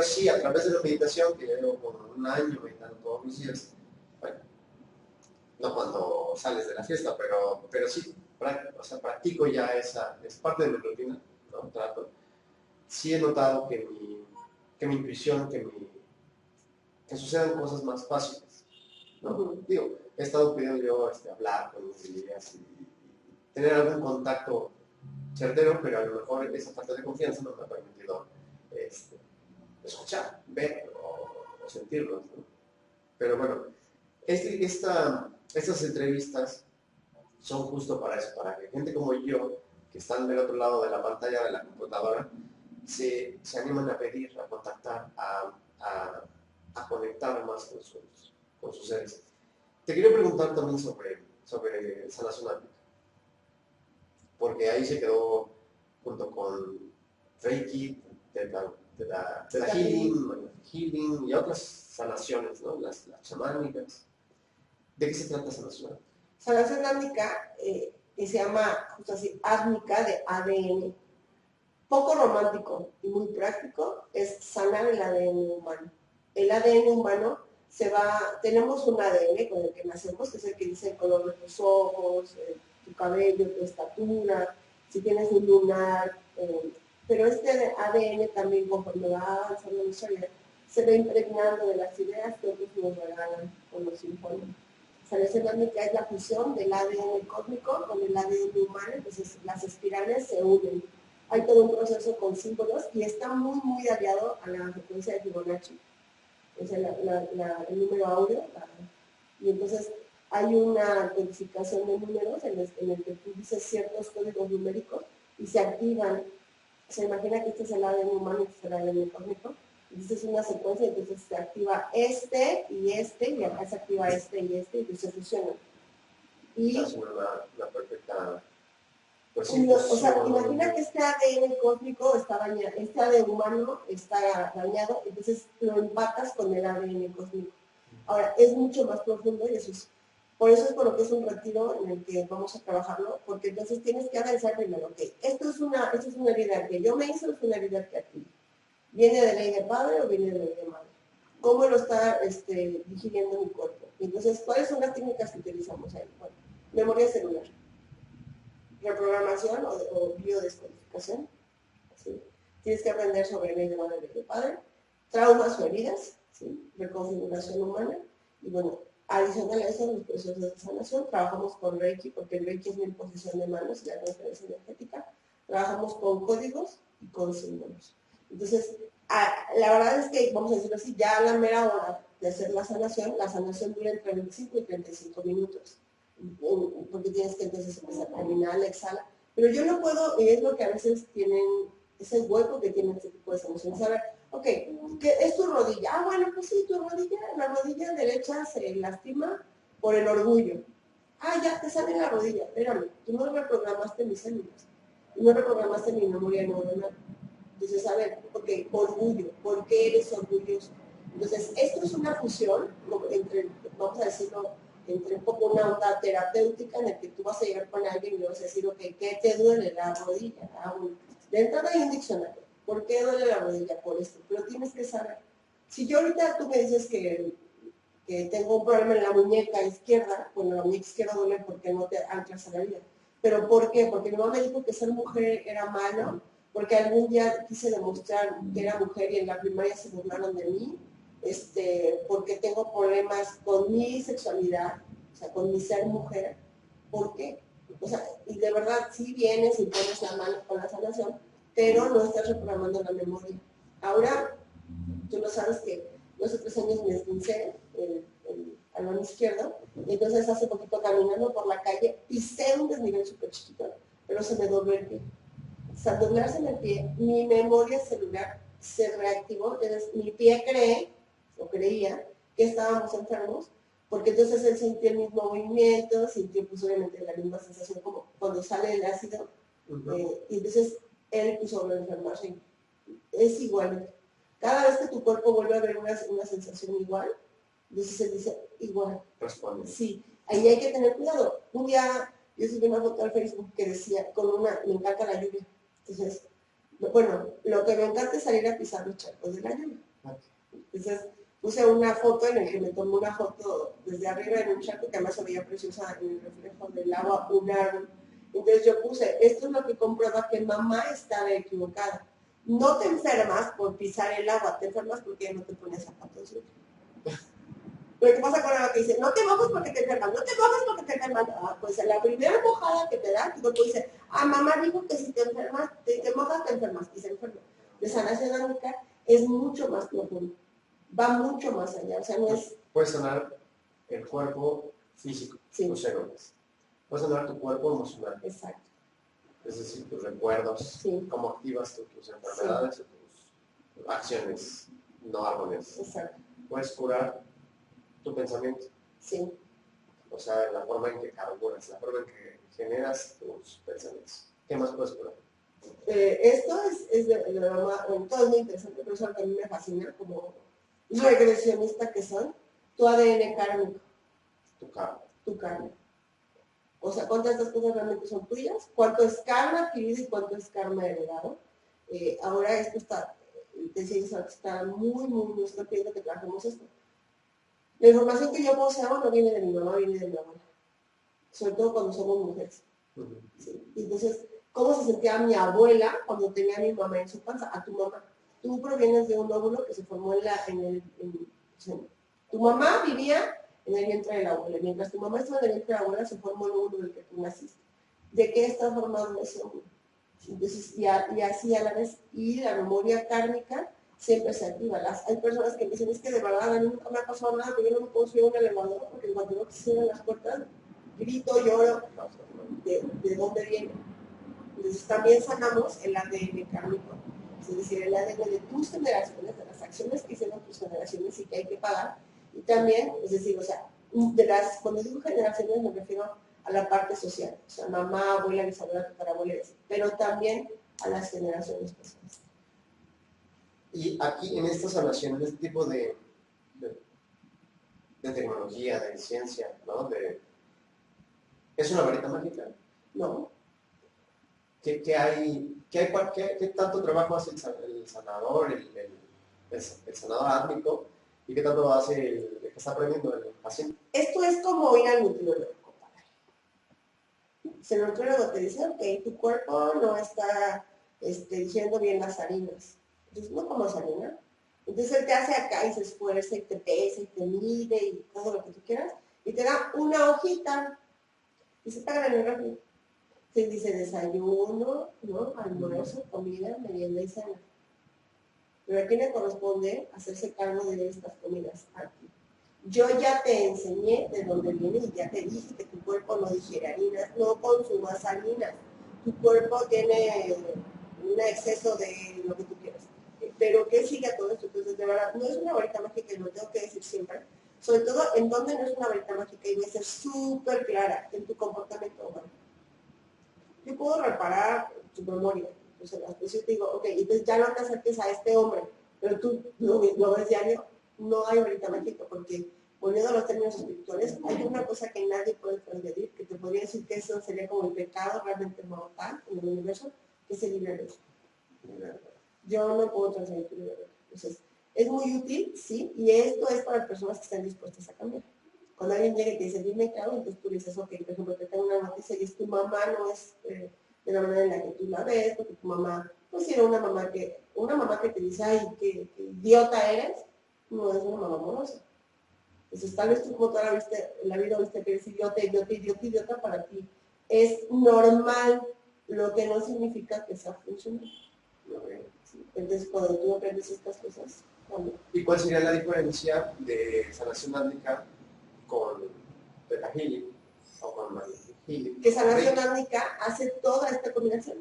sí, a través de la meditación, que llevo como un año meditando todos los días, bueno, no cuando sales de la fiesta, pero sí, o sea, practico ya es parte de mi rutina, ¿no? Trato. Sí he notado que mi intuición, que sucedan cosas más fáciles, ¿no? Digo, he estado pidiendo yo hablar con mis guías y tener algún contacto certero, pero a lo mejor esa falta de confianza no me ha permitido escuchar, ver o sentirlos, ¿no? Pero bueno, estas entrevistas son justo para eso, para que gente como yo, que están del otro lado de la pantalla de la computadora, se animan a pedir, a contactar, a conectar más con sus seres. Te quería preguntar también sobre sanación álmica, porque ahí se quedó junto con Reiki, Teta Healing y otras sanaciones, ¿no? Las chamánicas. ¿De qué se trata sanación álmica? Sanación álmica, que se llama justo así, álmica de ADN. Poco romántico y muy práctico es sanar el ADN humano. El ADN humano tenemos un ADN con el que nacemos, que es el que dice el color de tus ojos, tu cabello, tu estatura, si tienes un lunar, pero este ADN también conforme va avanzando la historia, se va impregnando de las ideas que otros nos regalan o nos informan. Sanación álmica es la fusión del ADN cósmico con el ADN humano, entonces las espirales se unen. Hay todo un proceso con símbolos y está muy, muy aliado a la frecuencia de Fibonacci, es el número áureo, y entonces hay una codificación de números en el que tú dices ciertos códigos numéricos y se activan. Se imagina que este es el ADN humano y este es el ADN cósmico. Dices una secuencia, entonces se activa y acá se activa y se fusionan. Y es una perfecta... Pues sí, o sea, imagina que este ADN cósmico está dañado, este ADN humano está dañado, entonces lo empatas con el ADN cósmico. Ahora, es mucho más profundo y por eso es por lo que es un retiro en el que vamos a trabajarlo, porque entonces tienes que analizar primero, ok, esto es una herida que yo me hice, es una herida que aquí. ¿Viene de ley de padre o viene de ley de madre? ¿Cómo lo está digiriendo mi cuerpo? Entonces, ¿cuáles son las técnicas que utilizamos ahí? Bueno, memoria celular, reprogramación o biodescodificación. ¿Sí? Tienes que aprender sobre ley de madre y ley de padre, traumas o heridas, ¿sí? Reconfiguración humana, y bueno, adicional a eso, los procesos de sanación, trabajamos con Reiki, porque el Reiki es mi imposición de manos y la transferencia energética, trabajamos con códigos y con símbolos. Entonces, la verdad es que, vamos a decirlo así, ya a la mera hora de hacer la sanación dura entre 25 y 35 minutos, porque tienes que entonces empezar a caminar, exhala, pero yo no puedo, y es lo que a veces tienen, ese hueco que tienen este tipo de sanaciones, a ver, ok, ¿qué es tu rodilla? Ah, bueno, pues sí, la rodilla derecha se lastima por el orgullo. Ah, ya, te sale la rodilla, espérame, tú no reprogramaste mis células, no reprogramaste mi memoria neuronal. Entonces, a ver, ok, orgullo, ¿por qué eres orgulloso? Entonces, esto es una fusión entre, vamos a decirlo, entre un poco una onda terapéutica en la que tú vas a llegar con alguien y le vas a decir, ok, ¿qué te duele? La rodilla. Ah, bueno. De entrada hay un diccionario. ¿Por qué duele la rodilla? Por esto. Pero tienes que saber. Si yo ahorita tú me dices que tengo un problema en la muñeca izquierda, bueno, la muñeca izquierda duele porque no te anclas a la vida. ¿Pero por qué? Porque mi mamá me dijo que ser mujer era malo, porque algún día quise demostrar que era mujer y en la primaria se burlaron de mí, porque tengo problemas con mi sexualidad, o sea, con mi ser mujer. ¿Por qué? O sea, y de verdad sí vienes y pones la mano con la sanación, pero no estás reprogramando la memoria. Ahora, tú no sabes que yo hace 3 años me esguincé el talón izquierdo, y entonces hace poquito caminando por la calle pisé un desnivel súper chiquito, pero se me dobló el pie. O sea, al doblarse en el pie, mi memoria celular se reactivó, entonces mi pie creía que estábamos enfermos, porque entonces él sintió el mismo movimiento, sintió pues obviamente la misma sensación como cuando sale el ácido, y entonces él puso a enfermarse. Es igual. Cada vez que tu cuerpo vuelve a ver una sensación igual, entonces se dice igual. Responde. Sí, ahí hay que tener cuidado. Un día yo subí una foto al Facebook que decía, me encanta la lluvia. Entonces, bueno, lo que me encanta es salir a pisar los charcos de la lluvia. Entonces, puse una foto en la que me tomé una foto desde arriba en un charco que además se veía preciosa en el reflejo del agua, un árbol. Entonces yo puse, esto es lo que comprueba que mamá estaba equivocada. No te enfermas por pisar el agua, te enfermas porque ya no te pones zapatos. Pero ¿qué pasa con la que dice, no te mojes porque te enfermas, no te mojes porque te enfermas? Ah, pues en la primera mojada que te da, tu cuerpo dice, mamá dijo que si te enfermas, te mojas, te enfermas, y se enferma. La sanación anímica es mucho más profundo, va mucho más allá, o sea, no es... Puede sanar el cuerpo físico, tus células. Puede sanar tu cuerpo emocional. Exacto. Es decir, tus recuerdos, cómo activas tus enfermedades, tus acciones no armoniosas. Exacto. Puedes curar tu pensamiento. Sí. O sea, la forma en que carburas, la forma en que generas tus pensamientos. ¿Qué más puedes curar? Esto es de verdad, todo es muy interesante, pero eso a mí me fascina como regresionista que soy. Tu ADN kármico. Tu karma. Tu karma. O sea, ¿cuántas de estas cosas realmente son tuyas? ¿Cuánto es karma adquirido y cuánto es karma heredado? Ahora esto está muy, estoy pidiendo que trabajemos esto. La información que yo poseo no viene de mi mamá, viene de mi abuela. Sobre todo cuando somos mujeres. ¿Sí? Entonces, ¿cómo se sentía mi abuela cuando tenía a mi mamá en su panza? A tu mamá. Tú provienes de un óvulo que se formó tu mamá vivía en el vientre de la abuela. Mientras tu mamá estaba en el vientre de la abuela, se formó el óvulo del que tú naciste. ¿De qué está formado ese óvulo? Entonces, y así a la vez, y la memoria kármica siempre se activa. Hay personas que me dicen, es que de verdad a mí nunca me ha pasado nada, pero yo no me puedo subir a un elevador porque cuando veo que se cierran las puertas, grito, lloro, ¿de dónde viene? Entonces también sanamos el ADN kármico, es decir, el ADN de tus generaciones, de las acciones que hicieron tus generaciones y que hay que pagar, y también, es decir, o sea, cuando digo generaciones me refiero a la parte social, o sea, mamá, abuela, bisabuela, tatarabuela, pero también a las generaciones pasadas. Y aquí en esta sanación, en este tipo de tecnología, de ciencia, ¿no? ¿Es una varita mágica? No. ¿Qué tanto trabajo hace el sanador, el sanador átmico, y qué tanto hace el que está aprendiendo el paciente? Esto es como ir al nutriólogo. Si el nutriólogo te dice, ok, tu cuerpo no está digiriendo bien las harinas. Entonces, no comas harina. Entonces él te hace acá y se esfuerza y te pesa y te mide y todo lo que tú quieras. Y te da una hojita y se paga en el refri. Se dice desayuno, ¿no? Almuerzo, comida, merienda y cena. Pero a quién le corresponde hacerse cargo de estas comidas. A ti. Yo ya te enseñé de dónde viene y ya te dije que tu cuerpo no digiere harinas, no consumas harinas. Tu cuerpo tiene un exceso de lo que tú quieras. Pero ¿qué sigue a todo esto? Entonces, de verdad, no es una varita mágica y lo tengo que decir siempre. Sobre todo, en donde no es una varita mágica y voy a ser súper clara en tu comportamiento humano. Yo puedo reparar tu memoria. O sea, pues yo te digo, ok, entonces ya no te acerques a este hombre, pero tú lo ves diario, no hay varita mágica, porque volviendo a los términos espirituales, hay una cosa que nadie puede transgredir, que te podría decir que eso sería como el pecado realmente mortal en el universo, que es el libre albedrío. Yo no puedo transgredir tu libre albedrío. Entonces, es muy útil, sí, y esto es para personas que están dispuestas a cambiar. Cuando alguien llega y te dice, dime qué hago, entonces tú le dices, ok, por ejemplo, te tengo una noticia y es tu mamá no es de la manera en la que tú la ves, porque tu mamá, pues si era una mamá que te dice, ay, qué idiota eres, no es una mamá amorosa. Entonces tal vez tú como toda la vida viste que eres idiota para ti. es normal, lo que no significa que sea funcional. ¿Sí? Entonces, cuando tú aprendes estas cosas, cambia. ¿Y cuál sería la diferencia de sanación álmica con Theta Healing o con Mind Healing? Que sanación álmica hace toda esta combinación.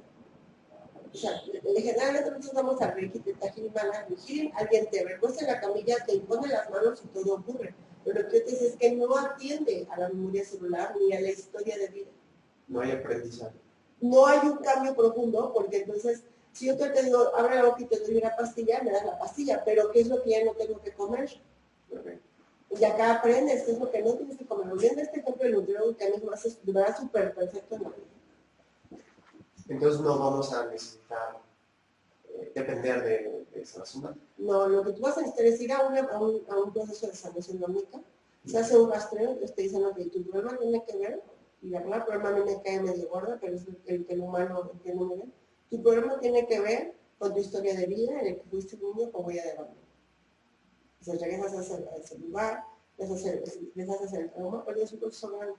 O sea, generalmente nosotros vamos a Reiki, Theta Healing, Mind Healing, alguien te recuesta en la camilla, te impone las manos y todo ocurre. Pero lo que te dice es que no atiende a la memoria celular ni a la historia de vida. No hay aprendizaje. No hay un cambio profundo, porque entonces, si yo te digo, abre la boca y te doy una pastilla, me das la pastilla, pero ¿qué es lo que ya no tengo que comer? Y acá aprendes qué es lo que no tienes que comer. Volviendo a este ejemplo del nutriólogo, que a mí me hace de verdad súper perfecto en la vida. Entonces no vamos a necesitar depender de sanación álmica. No, lo que tú vas a necesitar es ir a un proceso de sanación álmica, se hace un rastreo, entonces te dicen, ok, tu problema tiene que ver, y la verdad, el problema a mí me cae medio gorda, pero es el humano entiende muy bien. Tu problema tiene que ver con tu historia de vida, en el que fuiste un niño con huella de abandono. Entonces regresas a ese lugar, empiezas a hacer el trauma, pero es un proceso grande.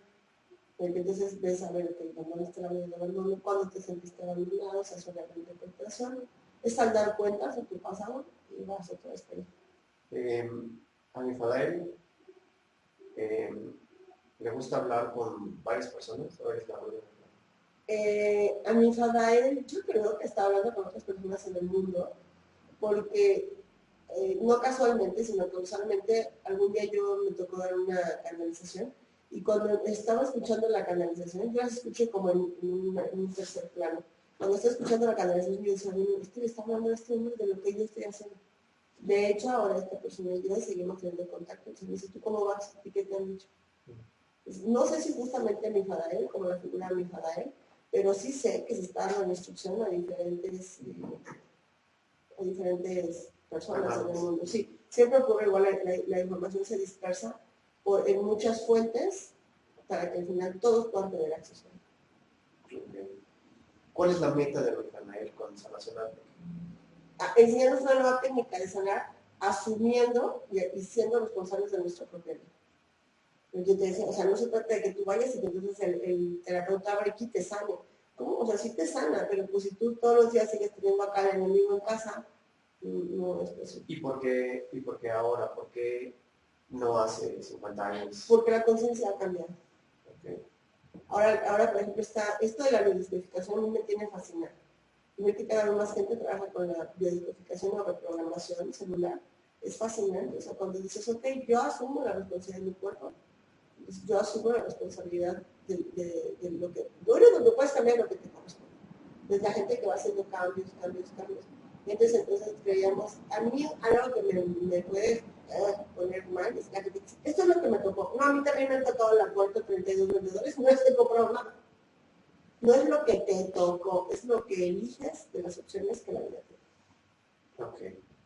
Porque entonces ves a ver que cuando está la huella de abandono, cuando te sentiste abandonado, se hace una reinterpretación, es al dar cuentas de tu pasado y vas a otra experiencia. A mi Fadael le gusta hablar con varias personas, o es la única. A mi Fadael, yo creo que está hablando con otras personas en el mundo, porque no casualmente, sino causalmente, algún día yo me tocó dar una canalización, y cuando estaba escuchando la canalización, yo la escuché como en un tercer plano. Cuando estaba escuchando la canalización, yo decía, bueno, le está hablando a este hombre de lo que yo estoy haciendo. De hecho, ahora esta persona y yo seguimos teniendo contacto. Entonces me dice, ¿tú cómo vas? ¿Y qué te han dicho? Pues, no sé si justamente mi Fadael, como la figura de mi Fadael, pero sí sé que se está dando instrucción a diferentes personas en el mundo. Sí, siempre ocurre igual, la información se dispersa en muchas fuentes para que al final todos puedan tener acceso. ¿Cuál es la meta de Fadael con sanación álmica? Enseñarnos una nueva técnica de sanar, asumiendo y siendo responsables de nuestra propia vida. Yo te decía, o sea, no se trata de que tú vayas y que entonces el terapeuta abre aquí te sane. ¿Cómo? O sea, sí te sana, pero pues si tú todos los días sigues teniendo acá al enemigo en casa, no es posible. ¿Y por qué ahora? ¿Por qué no hace 50 años? Porque la conciencia ha cambiado. Okay. Ahora, por ejemplo, esto de la biodescodificación a mí me tiene fascinado. Y ver que cada vez más gente trabaja con la biodescodificación o reprogramación celular. Es fascinante. O sea, cuando dices, ok, yo asumo la responsabilidad de mi cuerpo, pues yo asumo la responsabilidad de lo que... Lo único que puedes cambiar es lo que te corresponde. Desde la gente que va haciendo cambios. Y entonces creíamos, a mí algo que me puede poner mal es la gente dice, esto es lo que me tocó. No, a mí también me han tocado la puerta 32 vendedores, no es que he comprado nada. No es lo que te tocó, es lo que eliges de las opciones que la vida te da. Ok.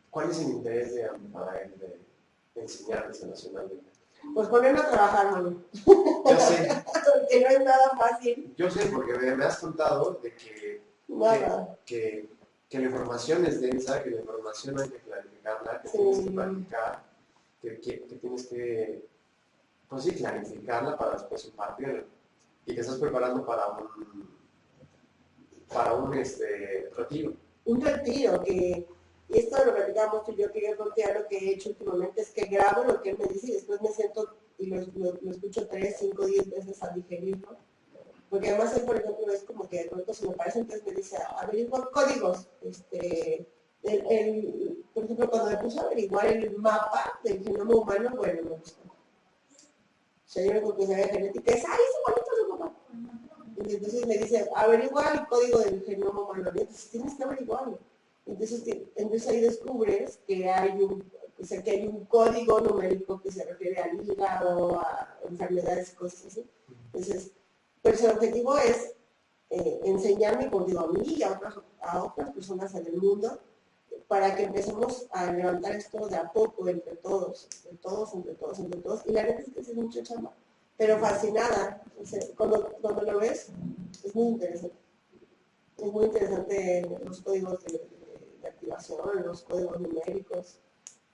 ¿Cuál es el interés de Fadael de enseñarles sanación álmica? Pues ponerme a trabajar, mano. Yo sé. Porque no es nada fácil. Yo sé, porque me has contado de que la información es densa, que la información hay que clarificarla, que tienes que practicar, que tienes que, pues sí, clarificarla para después impartirla. Y te estás preparando para un retiro. Un retiro y esto lo platicamos y yo quería contar lo que he hecho últimamente es que grabo lo que él me dice y después me siento y lo escucho 3, 5, 10 veces a digerirlo. Porque además él, por ejemplo, es como que de pronto se me parece, entonces me dice, averiguar códigos. Por ejemplo, cuando me puse a averiguar el mapa del genoma humano, bueno, me gustó. O sea, yo me acuerdo que sabía genética, es, ¡ay, es bonito su papá! Y entonces me dice, averigua el código del genoma humano. Y entonces tienes que averiguarlo. Entonces ahí descubres que hay un código numérico que se refiere al hígado, a enfermedades y cosas así. Entonces, pues el objetivo es enseñarme, como digo, a mí y a otras personas en el mundo, para que empecemos a levantar esto de a poco entre todos. Y la verdad es que es mucha chamba, pero fascinada. O sea, cuando lo ves, es muy interesante. Es muy interesante los códigos de activación, los códigos numéricos.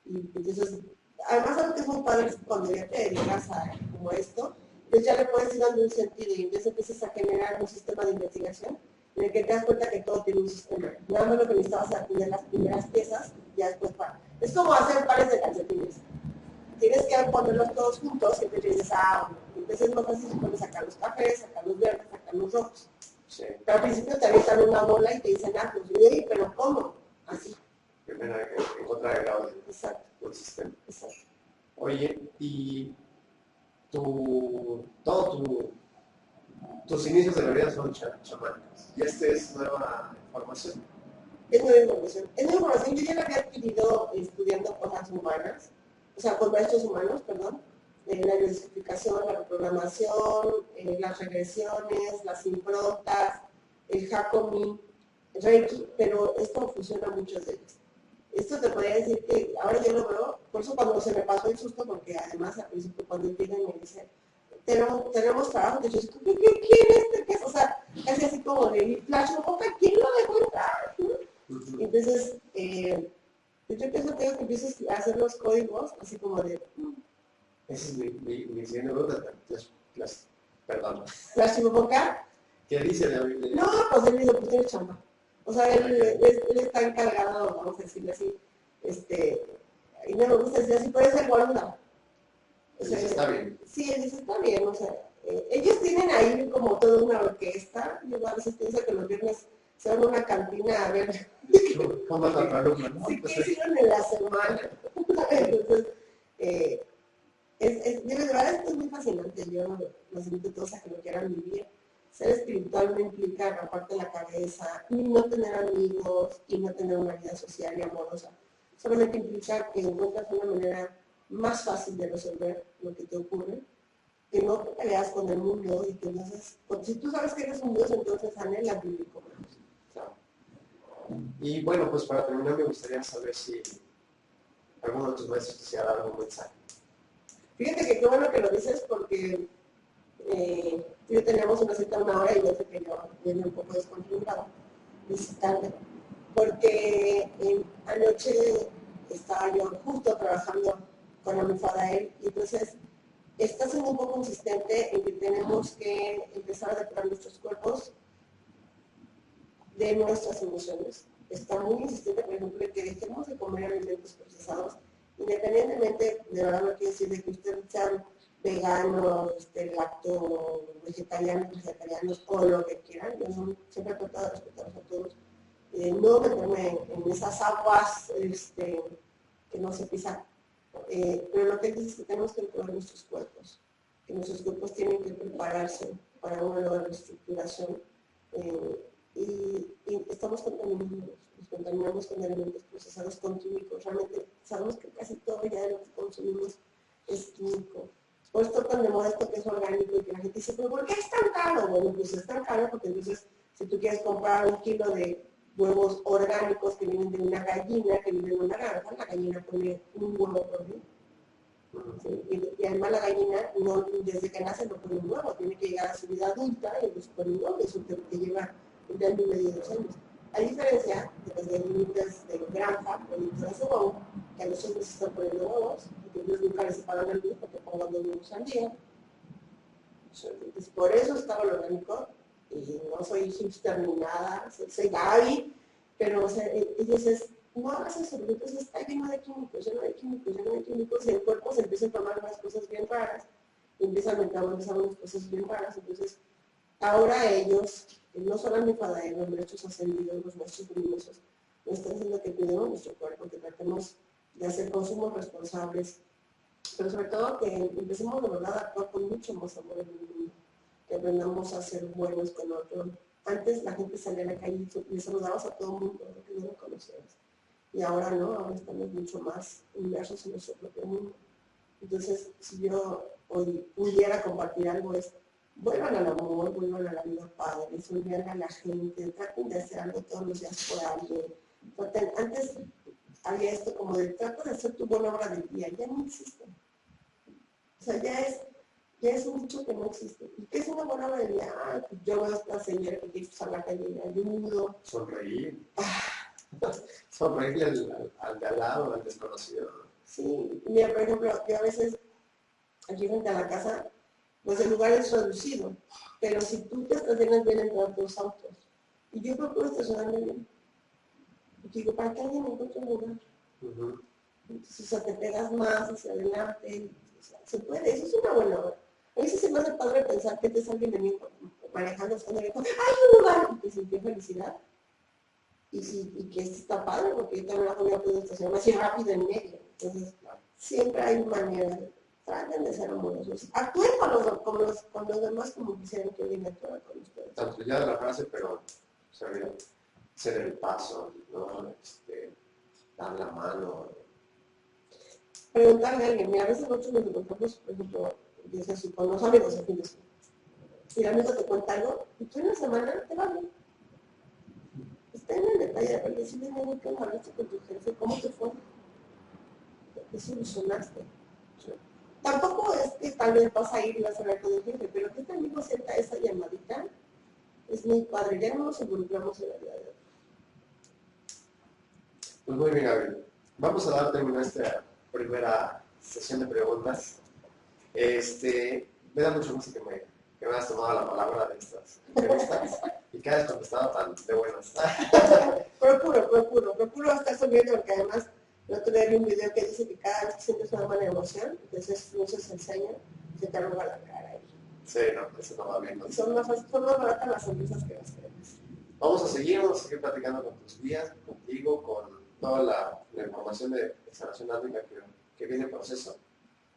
Y entonces, además algo que es muy padre es cuando ya te dedicas a como esto, Entonces ya le puedes ir dando un sentido y entonces empiezas a generar un sistema de investigación en el que te das cuenta que todo tiene un sistema. Nada más lo que necesitabas aprender las primeras piezas, ya después para. Es como hacer pares de calcetines. Tienes que ponerlos todos juntos y entonces dices, bueno, entonces es más fácil si pones sacar los cafés, sacar los verdes, sacar los rojos. Sí. Pero al principio te avientan una bola y te dicen, pues, pero ¿cómo? Así. Primero hay que encontrar el grado del sistema. Exacto. Oye, y tus inicios de la vida son chamánicos. ¿Y es nueva información? Es nueva información. Es nueva información. Yo ya la había adquirido estudiando cosas humanas, o sea, con maestros humanos, perdón. La biodescodificación, la reprogramación, las regresiones, las improntas, el Hakomi, Reiki, pero esto funciona muchos de ellos. Esto te podría decir que ahora yo lo veo, por eso cuando se me pasó el susto, porque además al principio cuando llegan me dicen, tenemos trabajo, yo digo, ¿quién es? ¿Qué es? O sea, casi así como de flash, ¿quién lo dejó entrar? Entonces, yo pienso que empieces a hacer los códigos, así como de... Esa es mi siguiente pregunta, perdón. ¿La chivoboca? ¿Qué dice de No, pues él dice, pues tiene chamba. O sea, él está encargado, vamos a decirle así, y no me gusta decir así, puede ser guarda. O sea, está bien. Sí, él dice, está bien, o sea, ellos tienen ahí como toda una orquesta, yo a veces pienso que los viernes se van a una cantina a ver ¿Cómo es la alumna, no? sí, ¿qué hicieron en la semana? Entonces, de verdad esto es muy fascinante, yo los invito a todos a que lo quieran vivir. Ser espiritual no implica raparte la cabeza, ni no tener amigos, y no tener una vida social y amorosa. Solamente implica que encuentras una manera más fácil de resolver lo que te ocurre, que no te peleas con el mundo y que entonces, si tú sabes que eres un Dios, entonces anhela vivir como Dios. Y bueno, pues para terminar me gustaría saber si alguno de tus maestros quisiera dar algún mensaje. Fíjate que qué bueno que lo dices porque yo teníamos una cita 1 hora y yo sé que yo venía un poco descontrolado visitante, porque anoche estaba yo justo trabajando con Amifadael y entonces está siendo un poco insistente en que tenemos que empezar a depurar nuestros cuerpos de nuestras emociones. Está muy insistente, por ejemplo, en que dejemos de comer alimentos procesados, independientemente, de verdad no quiere decir de que ustedes sean veganos, lacto, vegetarianos o lo que quieran. Yo siempre he tratado de respetarlos a todos. No meterme en esas aguas que no se pisan. Pero lo que dice es que tenemos que cuidar nuestros cuerpos, que nuestros cuerpos tienen que prepararse para una nueva reestructuración. Y estamos contaminados, nos contaminamos con alimentos procesados con químicos. Realmente sabemos que casi todo ya de lo que consumimos es químico. Por esto tan de moda esto que es orgánico y que la gente dice, ¿pero por qué es tan caro? Bueno, pues es tan caro porque entonces si tú quieres comprar 1 kilo de huevos orgánicos que vienen de una gallina, que viene de una granja, la gallina pone un huevo por día. ¿Sí? Y además la gallina, no, desde que nace no pone un huevo, tiene que llegar a su vida adulta y entonces pone un huevo, eso te lleva entre el año y medio y 2 años. A diferencia de los límites de granja, productoras de huevo, que a los hombres se están poniendo huevos, y que ellos nunca les pagan el día porque pongan 2 huevos al día. Entonces, por eso estaba lo orgánico, y no soy hipster ni nada, soy Gaby, pero o sea, ellos es, no hagas eso, porque entonces está lleno de químicos, y el cuerpo se empieza a tomar unas cosas bien raras, y empieza a metabolizar unas cosas bien raras, entonces ahora ellos, no solo mi padre, los maestros ascendidos, los maestros luminosos, nos están diciendo que cuidemos nuestro cuerpo, que tratemos de hacer consumos responsables, pero sobre todo que empecemos de verdad a actuar con mucho más amor en el mundo, que aprendamos a ser buenos con otros. Antes la gente salía a la calle y saludabas a todo el mundo, que no lo conocías. Y ahora no, ahora estamos mucho más inmersos en nuestro propio mundo. Entonces, si yo hoy pudiera compartir algo es, vuelvan al amor, vuelvan a la vida padre, sonrían a la gente, traten de hacer algo todos los días por alguien. Antes había esto como de trata de hacer tu buena obra del día, ya no existe. O sea, ya es un dicho que no existe. ¿Y qué es una buena obra del día? Pues yo veo a esta señora que quiere cruzar la calle y ayudo. Sonreír. Sonreírle al de al lado, al desconocido. Sí, mira, por ejemplo, yo a veces aquí frente a la casa pues el lugar es reducido. Pero si tú te estacionas bien entre otros autos, y yo procuro estacionarme bien, y digo, para que alguien encuentre un lugar. Entonces, o sea, te pegas más hacia adelante, o sea, se puede, eso es una buena hora. A veces se me hace padre pensar que te es alguien de mí manejando, estando lejos, ¡ay, un lugar! Y te sintió felicidad. Y que esto está padre, porque yo también la familia puede estacionar así rápido en medio. Entonces, siempre hay maneras. Traten de ser amorosos. Actúen con los demás como quisieran que alguien actuara con ustedes. Tanto ya de la frase, pero ser el paso, ¿no? Dar la mano. Preguntarle a alguien, mira, a veces nosotros nos encontramos, por ejemplo, desde con los amigos el fin de semana. Y la amiga te cuenta algo, y tú en la semana te va bien. Está en el detalle de decirle, no, ¿qué hablaste con tu jefe? ¿Cómo te fue? ¿Te solucionaste? Tampoco es que tal vez vas a ir y vas a hablar con el jefe, pero que también nos sienta esa llamadita, es muy padre, ya no nos involucramos en la vida de otros. Pues muy bien, Gabriel. Vamos a dar término a esta primera sesión de preguntas. Me da mucho gusto que me hayas tomado la palabra de estas entrevistas y que hayas contestado tan de buenas. Procuro estar sonriendo porque además el otro día vi un video que dice que cada vez que sientes una mala emoción, entonces no se enseña, se te arruga la cara. Sí, no, eso no va bien. ¿No? Son más baratas las sonrisas que las cremas. Vamos a seguir platicando con tus guías, contigo, con toda la información de sanación álmica que viene en proceso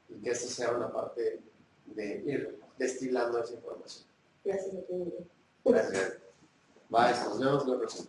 y que esto sea una parte de ir destilando esa información. Gracias a ti. Gracias. Bye, nos vemos en la próxima.